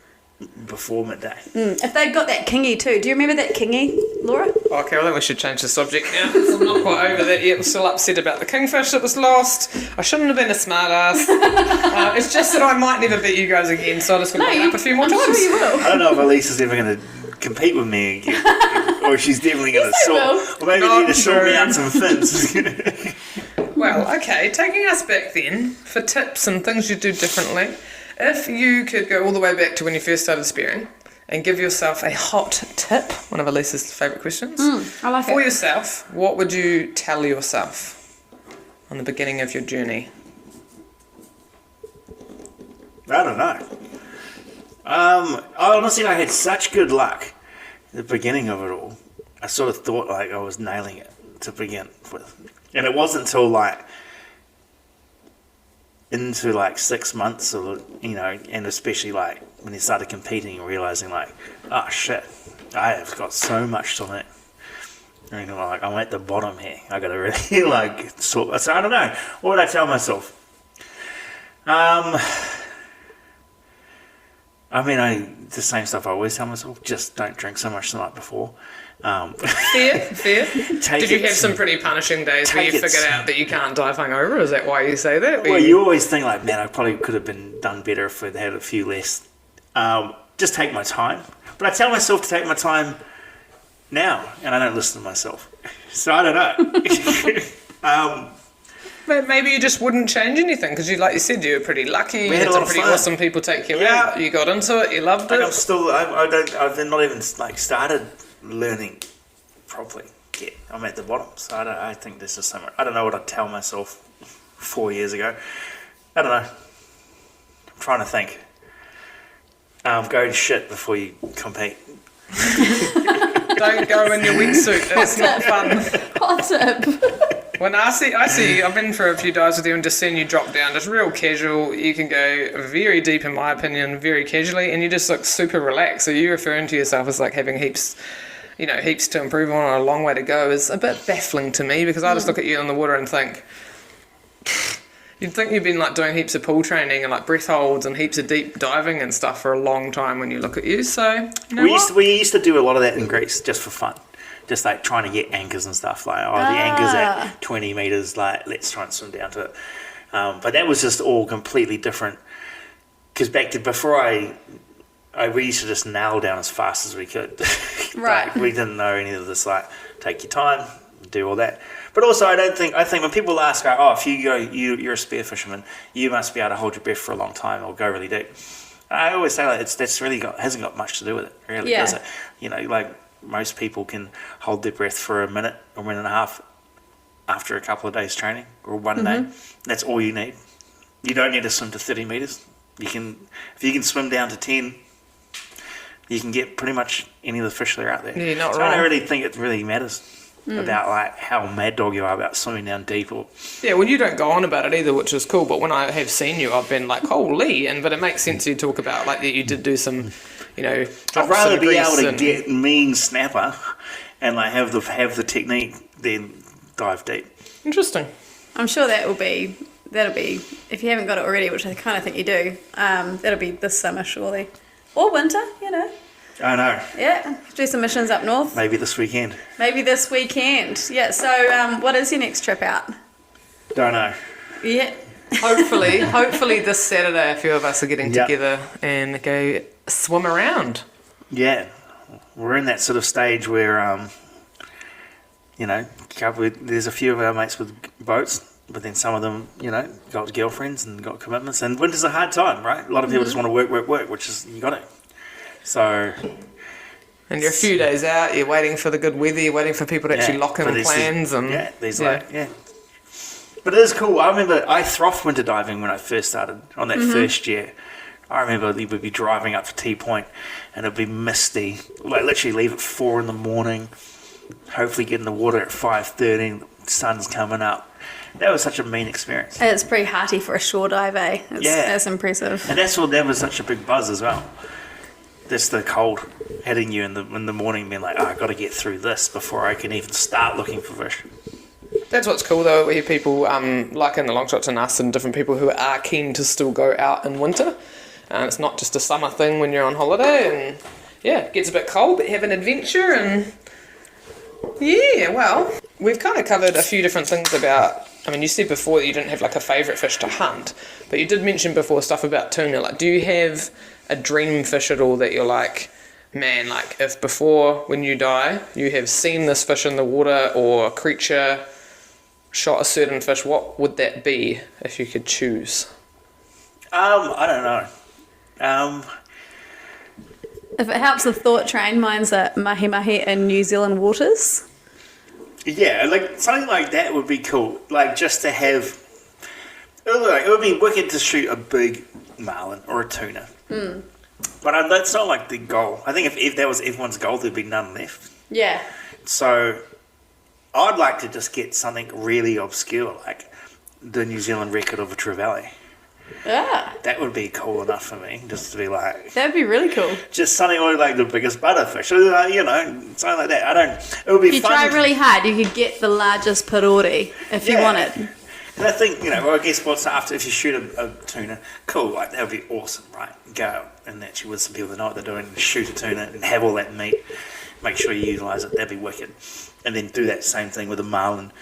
before midday. If they'd got that kingy too. Do you remember that kingy, Laura? Okay, I think we should change the subject now. I'm not quite over that yet. I'm still upset about the kingfish that was lost. I shouldn't have been a smart ass. It's just that I might never beat you guys again, so I just got to up a few more times. I'm sure you will. I don't know if Elise is ever going to compete with me again. Or she's definitely going to sort. Or maybe need to sort me out some fins. Well, okay, taking us back then, for tips and things you do differently, if you could go all the way back to when you first started spearing and give yourself a hot tip, one of Elise's favourite questions, I like for it. yourself, what would you tell yourself on the beginning of your journey? I don't know. Honestly, I had such good luck at the beginning of it all. I sort of thought like I was nailing it to begin with. And it wasn't until into 6 months of, and especially when you started competing and realizing oh shit, I have got so much to learn. And I'm at the bottom here. I gotta really sort. So I don't know. What would I tell myself? The same stuff I always tell myself. Just don't drink so much the night before. Fair. Did you have some pretty punishing days where you figured out that you can't dive hungover? Is that why you say that? Well, you always think man, I probably could have been done better if I'd had a few less. Just take my time. But I tell myself to take my time now, and I don't listen to myself. So I don't know. But maybe you just wouldn't change anything because, like you said, you were pretty lucky. You had some pretty awesome people take you out. You got into it. You loved it. I'm still. I've not even started learning properly yet. I'm at the bottom, so I think this is something. I don't know what I'd tell myself 4 years ago. I don't know. I'm trying to think. Go to shit before you compete. Don't go in your wetsuit. That's not fun. Hot tip. When I see, I've been for a few dives with you and just seen you drop down, just real casual. You can go very deep, in my opinion, very casually, and you just look super relaxed. So you referring to yourself as having heaps to improve on, a long way to go, is a bit baffling to me because I just look at you in the water and think, you'd think you've been doing heaps of pool training and breath holds and heaps of deep diving and stuff for a long time when you look at you. So we used to do a lot of that in Greece just for fun. Just trying to get anchors and stuff. The anchor's at 20 metres, let's try and swim down to it. But that was just all completely different. Because before I we used to just nail down as fast as we could. Right. Like, we didn't know any of this, like, take your time, do all that. But also, I think when people ask, oh, if you go, you're a spear fisherman, you must be able to hold your breath for a long time or go really deep. I always say, like, hasn't got much to do with it, really, does it? You know, like, most people can hold their breath for a minute or minute and a half after a couple of days training or one day. That's all you need. You don't need to swim to 30 metres. If you can swim down to 10, you can get pretty much any of the fish that are out there. Yeah, not so wrong. I don't really think it really matters about like how mad dog you are about swimming down deep or. Yeah, well, you don't go on about it either, which is cool. But when I have seen you, I've been like, holy! But it makes sense you talk about like that you did do some, I'd drops rather of be grease able to and- get mean snapper and like have the technique than dive deep. Interesting. I'm sure that'll be, if you haven't got it already, which I kind of think you do, that'll be this summer, surely. Or winter, you know. I know. Yeah, do some missions up north. Maybe this weekend. Maybe this weekend. Yeah, so what is your next trip out? Don't know. Yeah. Hopefully this Saturday a few of us are getting Yep. together and go swim around. Yeah, we're in that sort of stage where, there's a few of our mates with boats, but then some of them, got girlfriends and got commitments. And winter's a hard time, right? A lot of people just want to work, which is, you got it. So. And you're a few days out, you're waiting for the good weather, you're waiting for people to actually lock in but there's plans. But it is cool. I remember I frothed winter diving when I first started on that first year. I remember we would be driving up to T Point and it'd be misty. Like literally leave at 4 a.m. Hopefully get in the water at 5:30. The sun's coming up. That was such a mean experience. It's pretty hearty for a shore dive, eh? That's impressive. And that was such a big buzz as well. Just the cold hitting you in the morning, being like, I've got to get through this before I can even start looking for fish. That's what's cool though, we hear people like in the Longshots and us and different people who are keen to still go out in winter. And it's not just a summer thing when you're on holiday and it gets a bit cold, but have an adventure and we've kind of covered a few different things about, you said before that you didn't have like a favourite fish to hunt, but you did mention before stuff about tuna. Like, do you have a dream fish at all that you're like, man, like if before when you die you have seen this fish in the water or a creature shot a certain fish, what would that be if you could choose? I don't know. If it helps the thought train, mine's a mahi-mahi in New Zealand waters. Yeah, like something like that would be cool. Like just to have, it would be wicked to shoot a big marlin or a tuna. But that's not like the goal. I think if that was everyone's goal, there'd be none left. Yeah. So I'd like to just get something really obscure, like the New Zealand record of a trevally. Yeah. That would be cool enough for me, just to be like... That'd be really cool. Just something like the biggest butterfish, something like that. It would be If you fun. try really hard, you could get the largest parori if you want it. And I think, I guess what's after, if you shoot a tuna, cool, like, that would be awesome, right? Go out and actually with some people that know what they're doing, shoot a tuna and have all that meat, make sure you utilise it, that'd be wicked. And then do that same thing with a marlin.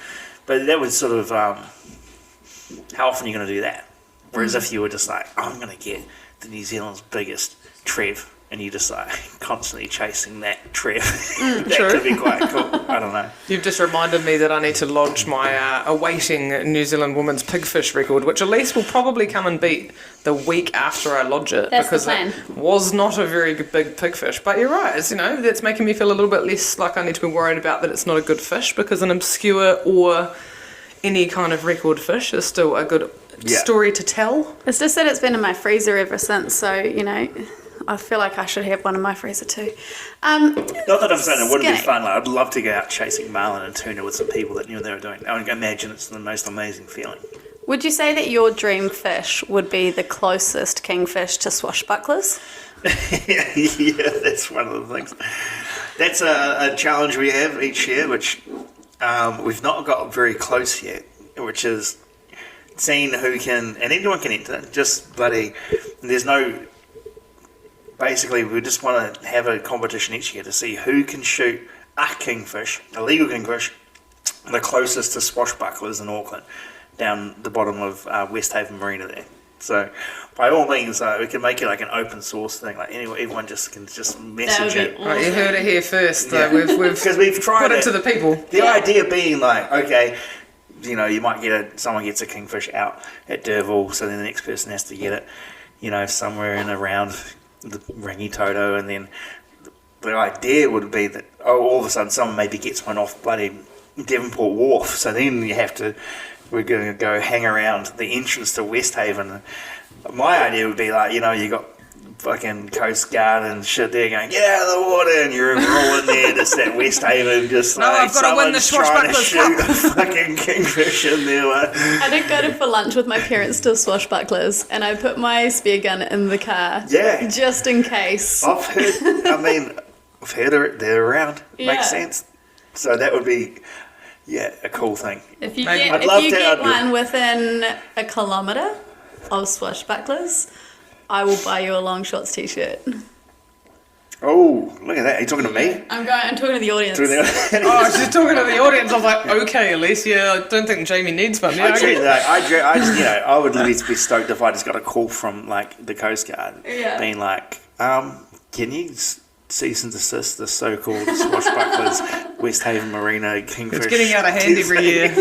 But that was sort of, how often are you going to do that? Whereas if you were just like, I'm going to get the New Zealand's biggest trev, and you're just like constantly chasing that trev, that True. could be quite cool. I don't know. You've just reminded me that I need to lodge my awaiting New Zealand women's pigfish record, which Elise will probably come and beat the week after I lodge it. That's the because plan. it was not a very big pigfish. But you're right, it's, that's making me feel a little bit less like I need to be worried about that it's not a good fish, because an obscure or any kind of record fish is still a good story to tell. It's just that it's been in my freezer ever since, so, I feel like I should have one in my freezer too. Not that I'm saying it wouldn't be Skinny. fun. Like, I'd love to go out chasing marlin and tuna with some people that knew what they were doing. I would imagine it's the most amazing feeling. Would you say that your dream fish would be the closest kingfish to swashbucklers? Yeah, that's one of the things. That's a challenge we have each year, which we've not got very close yet, which is seeing who can, and anyone can enter, just bloody, there's no, basically we just want to have a competition each year to see who can shoot a kingfish, a legal kingfish, the closest to swashbucklers in Auckland, down the bottom of West Haven Marina there. So, by all means, we can make it like an open source thing. Like everyone can just message it. awesome. Right, you heard it here first. Yeah. We've tried put it to the people. The idea being like, okay, you know, you might someone gets a kingfish out at Derval, so then the next person has to get it, you know, somewhere in around the Rangitoto, and then the idea would be that all of a sudden someone maybe gets one off bloody Devonport Wharf, so then we're going to go hang around the entrance to West Haven. My idea would be like, you know, you got fucking Coast Guard and shit there going, get out of the water, and you're all in there, just at West Haven, just No, like I've got to win the someone's trying to Swashbucklers shoot a fucking kingfish in there. Like. I did go to for lunch with my parents to Swashbucklers, and I put my spear gun in the car. Yeah. Just in case. I've heard they're around. Yeah. Makes sense. So that would be, a cool thing. If you Maybe. get one within a kilometre of Swashbucklers, I will buy you a Longshots t-shirt. Oh, look at that. Are you talking to me? I'm talking to the audience. Oh, she's talking to the audience. I was like, okay, Alicia, I don't think Jamie needs one. Yeah, I would literally be stoked if I just got a call from like the Coast Guard, being like, can you cease and desist the so-called Swashbucklers West Haven Marina kingfish? It's getting out of hand every year.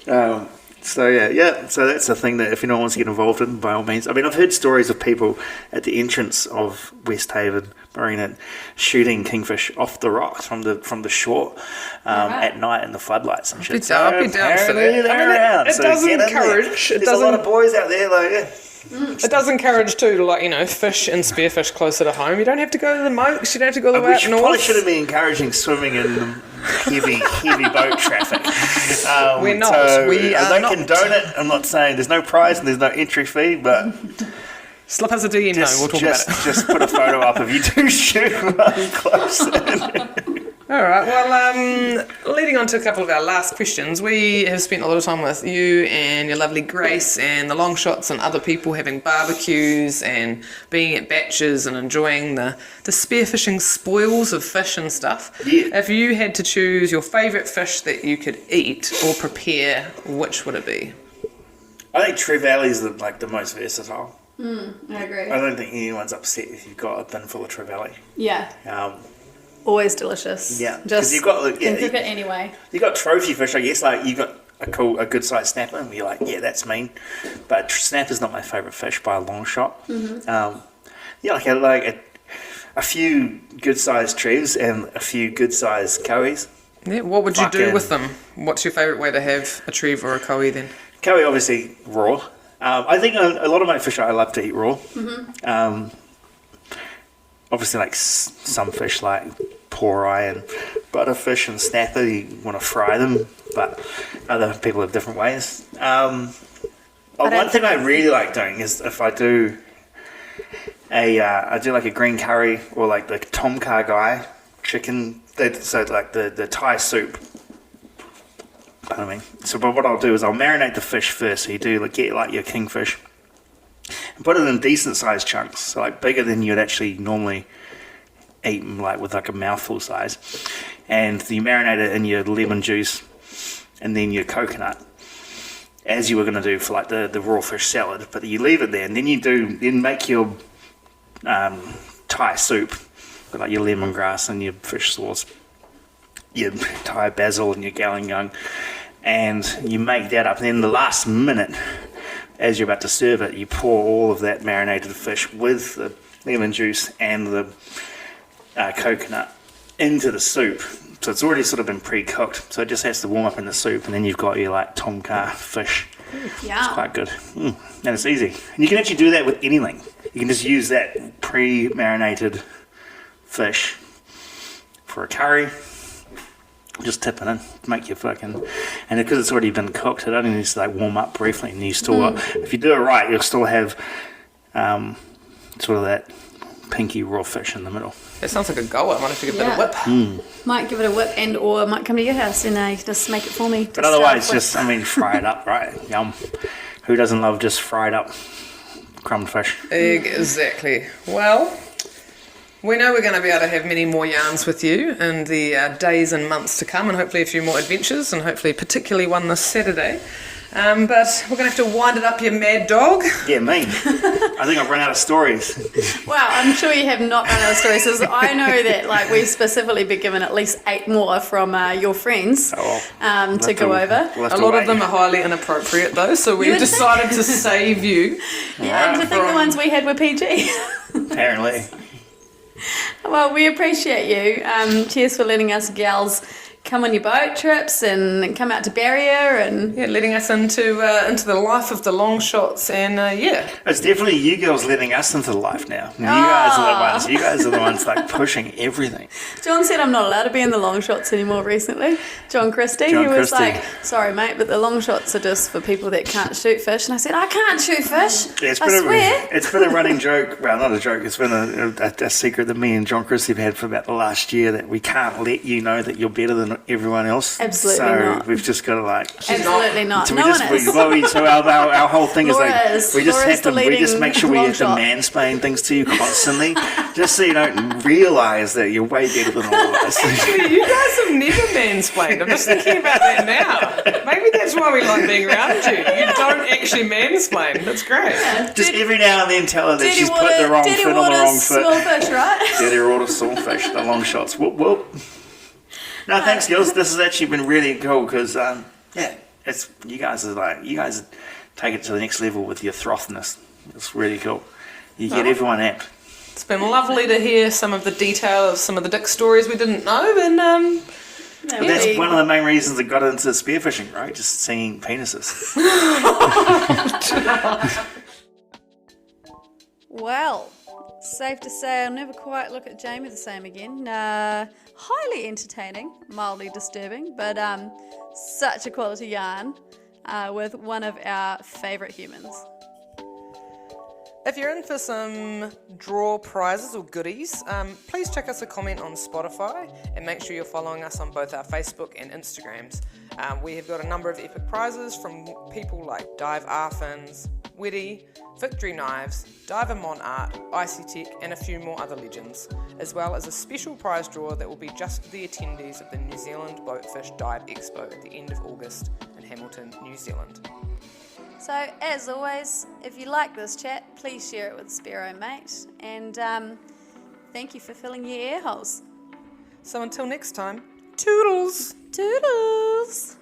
Yeah. So that's a thing that if anyone wants to get involved in, by all means. I mean, I've heard stories of people at the entrance of West Haven Marina shooting kingfish off the rocks from the shore at night in the floodlights and shit. I'll be down for that. It does encourage. There's a lot of boys out there, like. It does encourage too to, like, you know, fish and spearfish closer to home. You don't have to go to the mokes. You don't have to go the way up north. Probably shouldn't be encouraging swimming in heavy boat traffic. We're not. They condone it. I'm not saying there's no prize and there's no entry fee, but slip us a DM. We'll talk about it. Just put a photo up if you do shoot close. All right, well, leading on to a couple of our last questions, we have spent a lot of time with you and your lovely Grace and the Longshots and other people having barbecues and being at batches and enjoying the spearfishing spoils of fish and stuff. Yeah. If you had to choose your favourite fish that you could eat or prepare, which would it be? I think trevally is the most versatile. I agree. I don't think anyone's upset if you've got a bin full of trevally. Yeah. Always delicious. Yeah, just you've got can cook it anyway. You got trophy fish, I guess. Like you got a good sized snapper, and you're like, yeah, that's mean. But snapper's not my favourite fish by a long shot. Mm-hmm. Like a few good sized trevs and a few good sized cowies. Yeah, what would you do with them? What's your favourite way to have a trev or a cowie then? Cowie, obviously raw. I think a lot of my fish I love to eat raw. Mm-hmm. Obviously, like some fish like porei and butterfish and snapper, you want to fry them, but other people have different ways. One thing I really like doing is if I do like a green curry or like the tom kha gai chicken, so like the Thai soup. Pardon me. So, but what I'll do is I'll marinate the fish first. So you do get like your kingfish. And put it in decent sized chunks, so like bigger than you'd actually normally eat, like with like a mouthful size. And you marinate it in your lemon juice and then your coconut, as you were going to do for like the raw fish salad. But you leave it there, and then make your Thai soup with like your lemongrass and your fish sauce, your Thai basil and your galangal, and you make that up. And then the last minute, as you're about to serve it, you pour all of that marinated fish with the lemon juice and the coconut into the soup. So it's already sort of been pre-cooked, so it just has to warm up in the soup, and then you've got your like tom kha fish. Yeah, it's quite good. And it's easy. And you can actually do that with anything. You can just use that pre-marinated fish for a curry. Just tip it in, make your fucking, and because it's already been cooked, it only needs to like warm up briefly, and you still, if you do it right, you'll still have sort of that pinky raw fish in the middle. That sounds like a goer. I might have to give that a whip. Might give it a whip, or might come to your house and just make it for me. But otherwise, fry it up, right? Yum. Who doesn't love just fried up crumbed fish? Exactly. Well, we know we're going to be able to have many more yarns with you in the days and months to come, and hopefully a few more adventures, and hopefully particularly one this Saturday. But we're going to have to wind it up, you mad dog. Yeah, me. I think I've run out of stories. Well, I'm sure you have not run out of stories. Because I know that we've specifically been given at least 8 more from your friends to go over. A lot of them are highly inappropriate though, so we've decided to save you. Yeah, and to think the ones we had were PG. Apparently. Well, we appreciate you. Cheers for letting us gals come on your boat trips and come out to Barrier and letting us into the life of the Longshots and It's definitely you girls letting us into the life now. You guys are the ones like pushing everything. John said I'm not allowed to be in the Longshots anymore recently. John Christie was like, sorry mate, but the Longshots are just for people that can't shoot fish. And I said, I can't shoot fish. I swear. It's been a running joke. Well, not a joke. It's been a secret that me and John Christie have had for about the last year, that we can't let you know that you're better than everyone else. Absolutely not. We've just got to absolutely not. So no one is. So our whole thing Laura is we just make sure we have to mansplain things to you constantly, just so you don't realise that you're way better than all of us. Actually, you guys have never mansplained. I'm just thinking about that now. Maybe that's why we like being around you. You don't actually mansplain. That's great. Yeah. Just every now and then tell her that she's put the wrong foot on the wrong foot. Small fish, right? Dirty water, small fish. The Longshots. Whoop whoop. No, thanks, girls. This has actually been really cool because, it's you guys take it to the next level with your frothness. It's really cool. You get everyone amped. It's been lovely to hear some of the detail of some of the dick stories we didn't know, and that's one of the main reasons I got into spearfishing, right? Just seeing penises. Well, safe to say I'll never quite look at Jamie the same again. Highly entertaining, mildly disturbing, but such a quality yarn with one of our favourite humans. If you're in for some draw prizes or goodies, please check us a comment on Spotify and make sure you're following us on both our Facebook and Instagrams. We have got a number of epic prizes from people like Dive Arfins, Witty, Victory Knives, Diver Mon Art, Icy Tech, and a few more other legends, as well as a special prize draw that will be just for the attendees of the New Zealand Boatfish Dive Expo at the end of August in Hamilton, New Zealand. So, as always, if you like this chat, please share it with Spearo Mate, and thank you for filling your ear holes. So until next time, toodles! Toodles!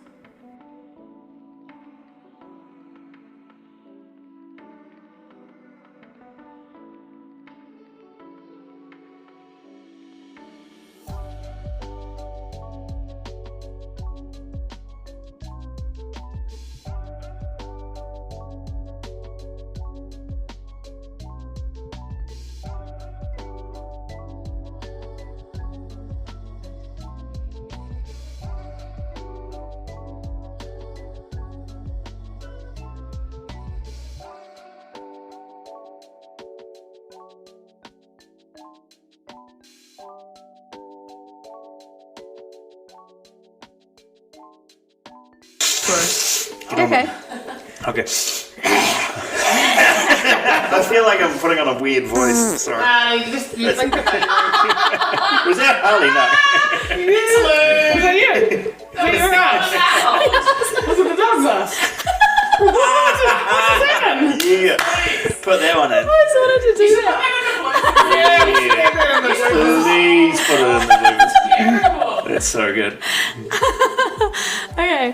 Okay. Okay. I feel like I'm putting on a weird voice. Sorry. You think about it. Was that Harley? No. Was that you? Hey, you're right. Was it the dog's ass? Yeah. Put that one in. I always wanted to do that. Please put it in the movies. That's so good. Okay.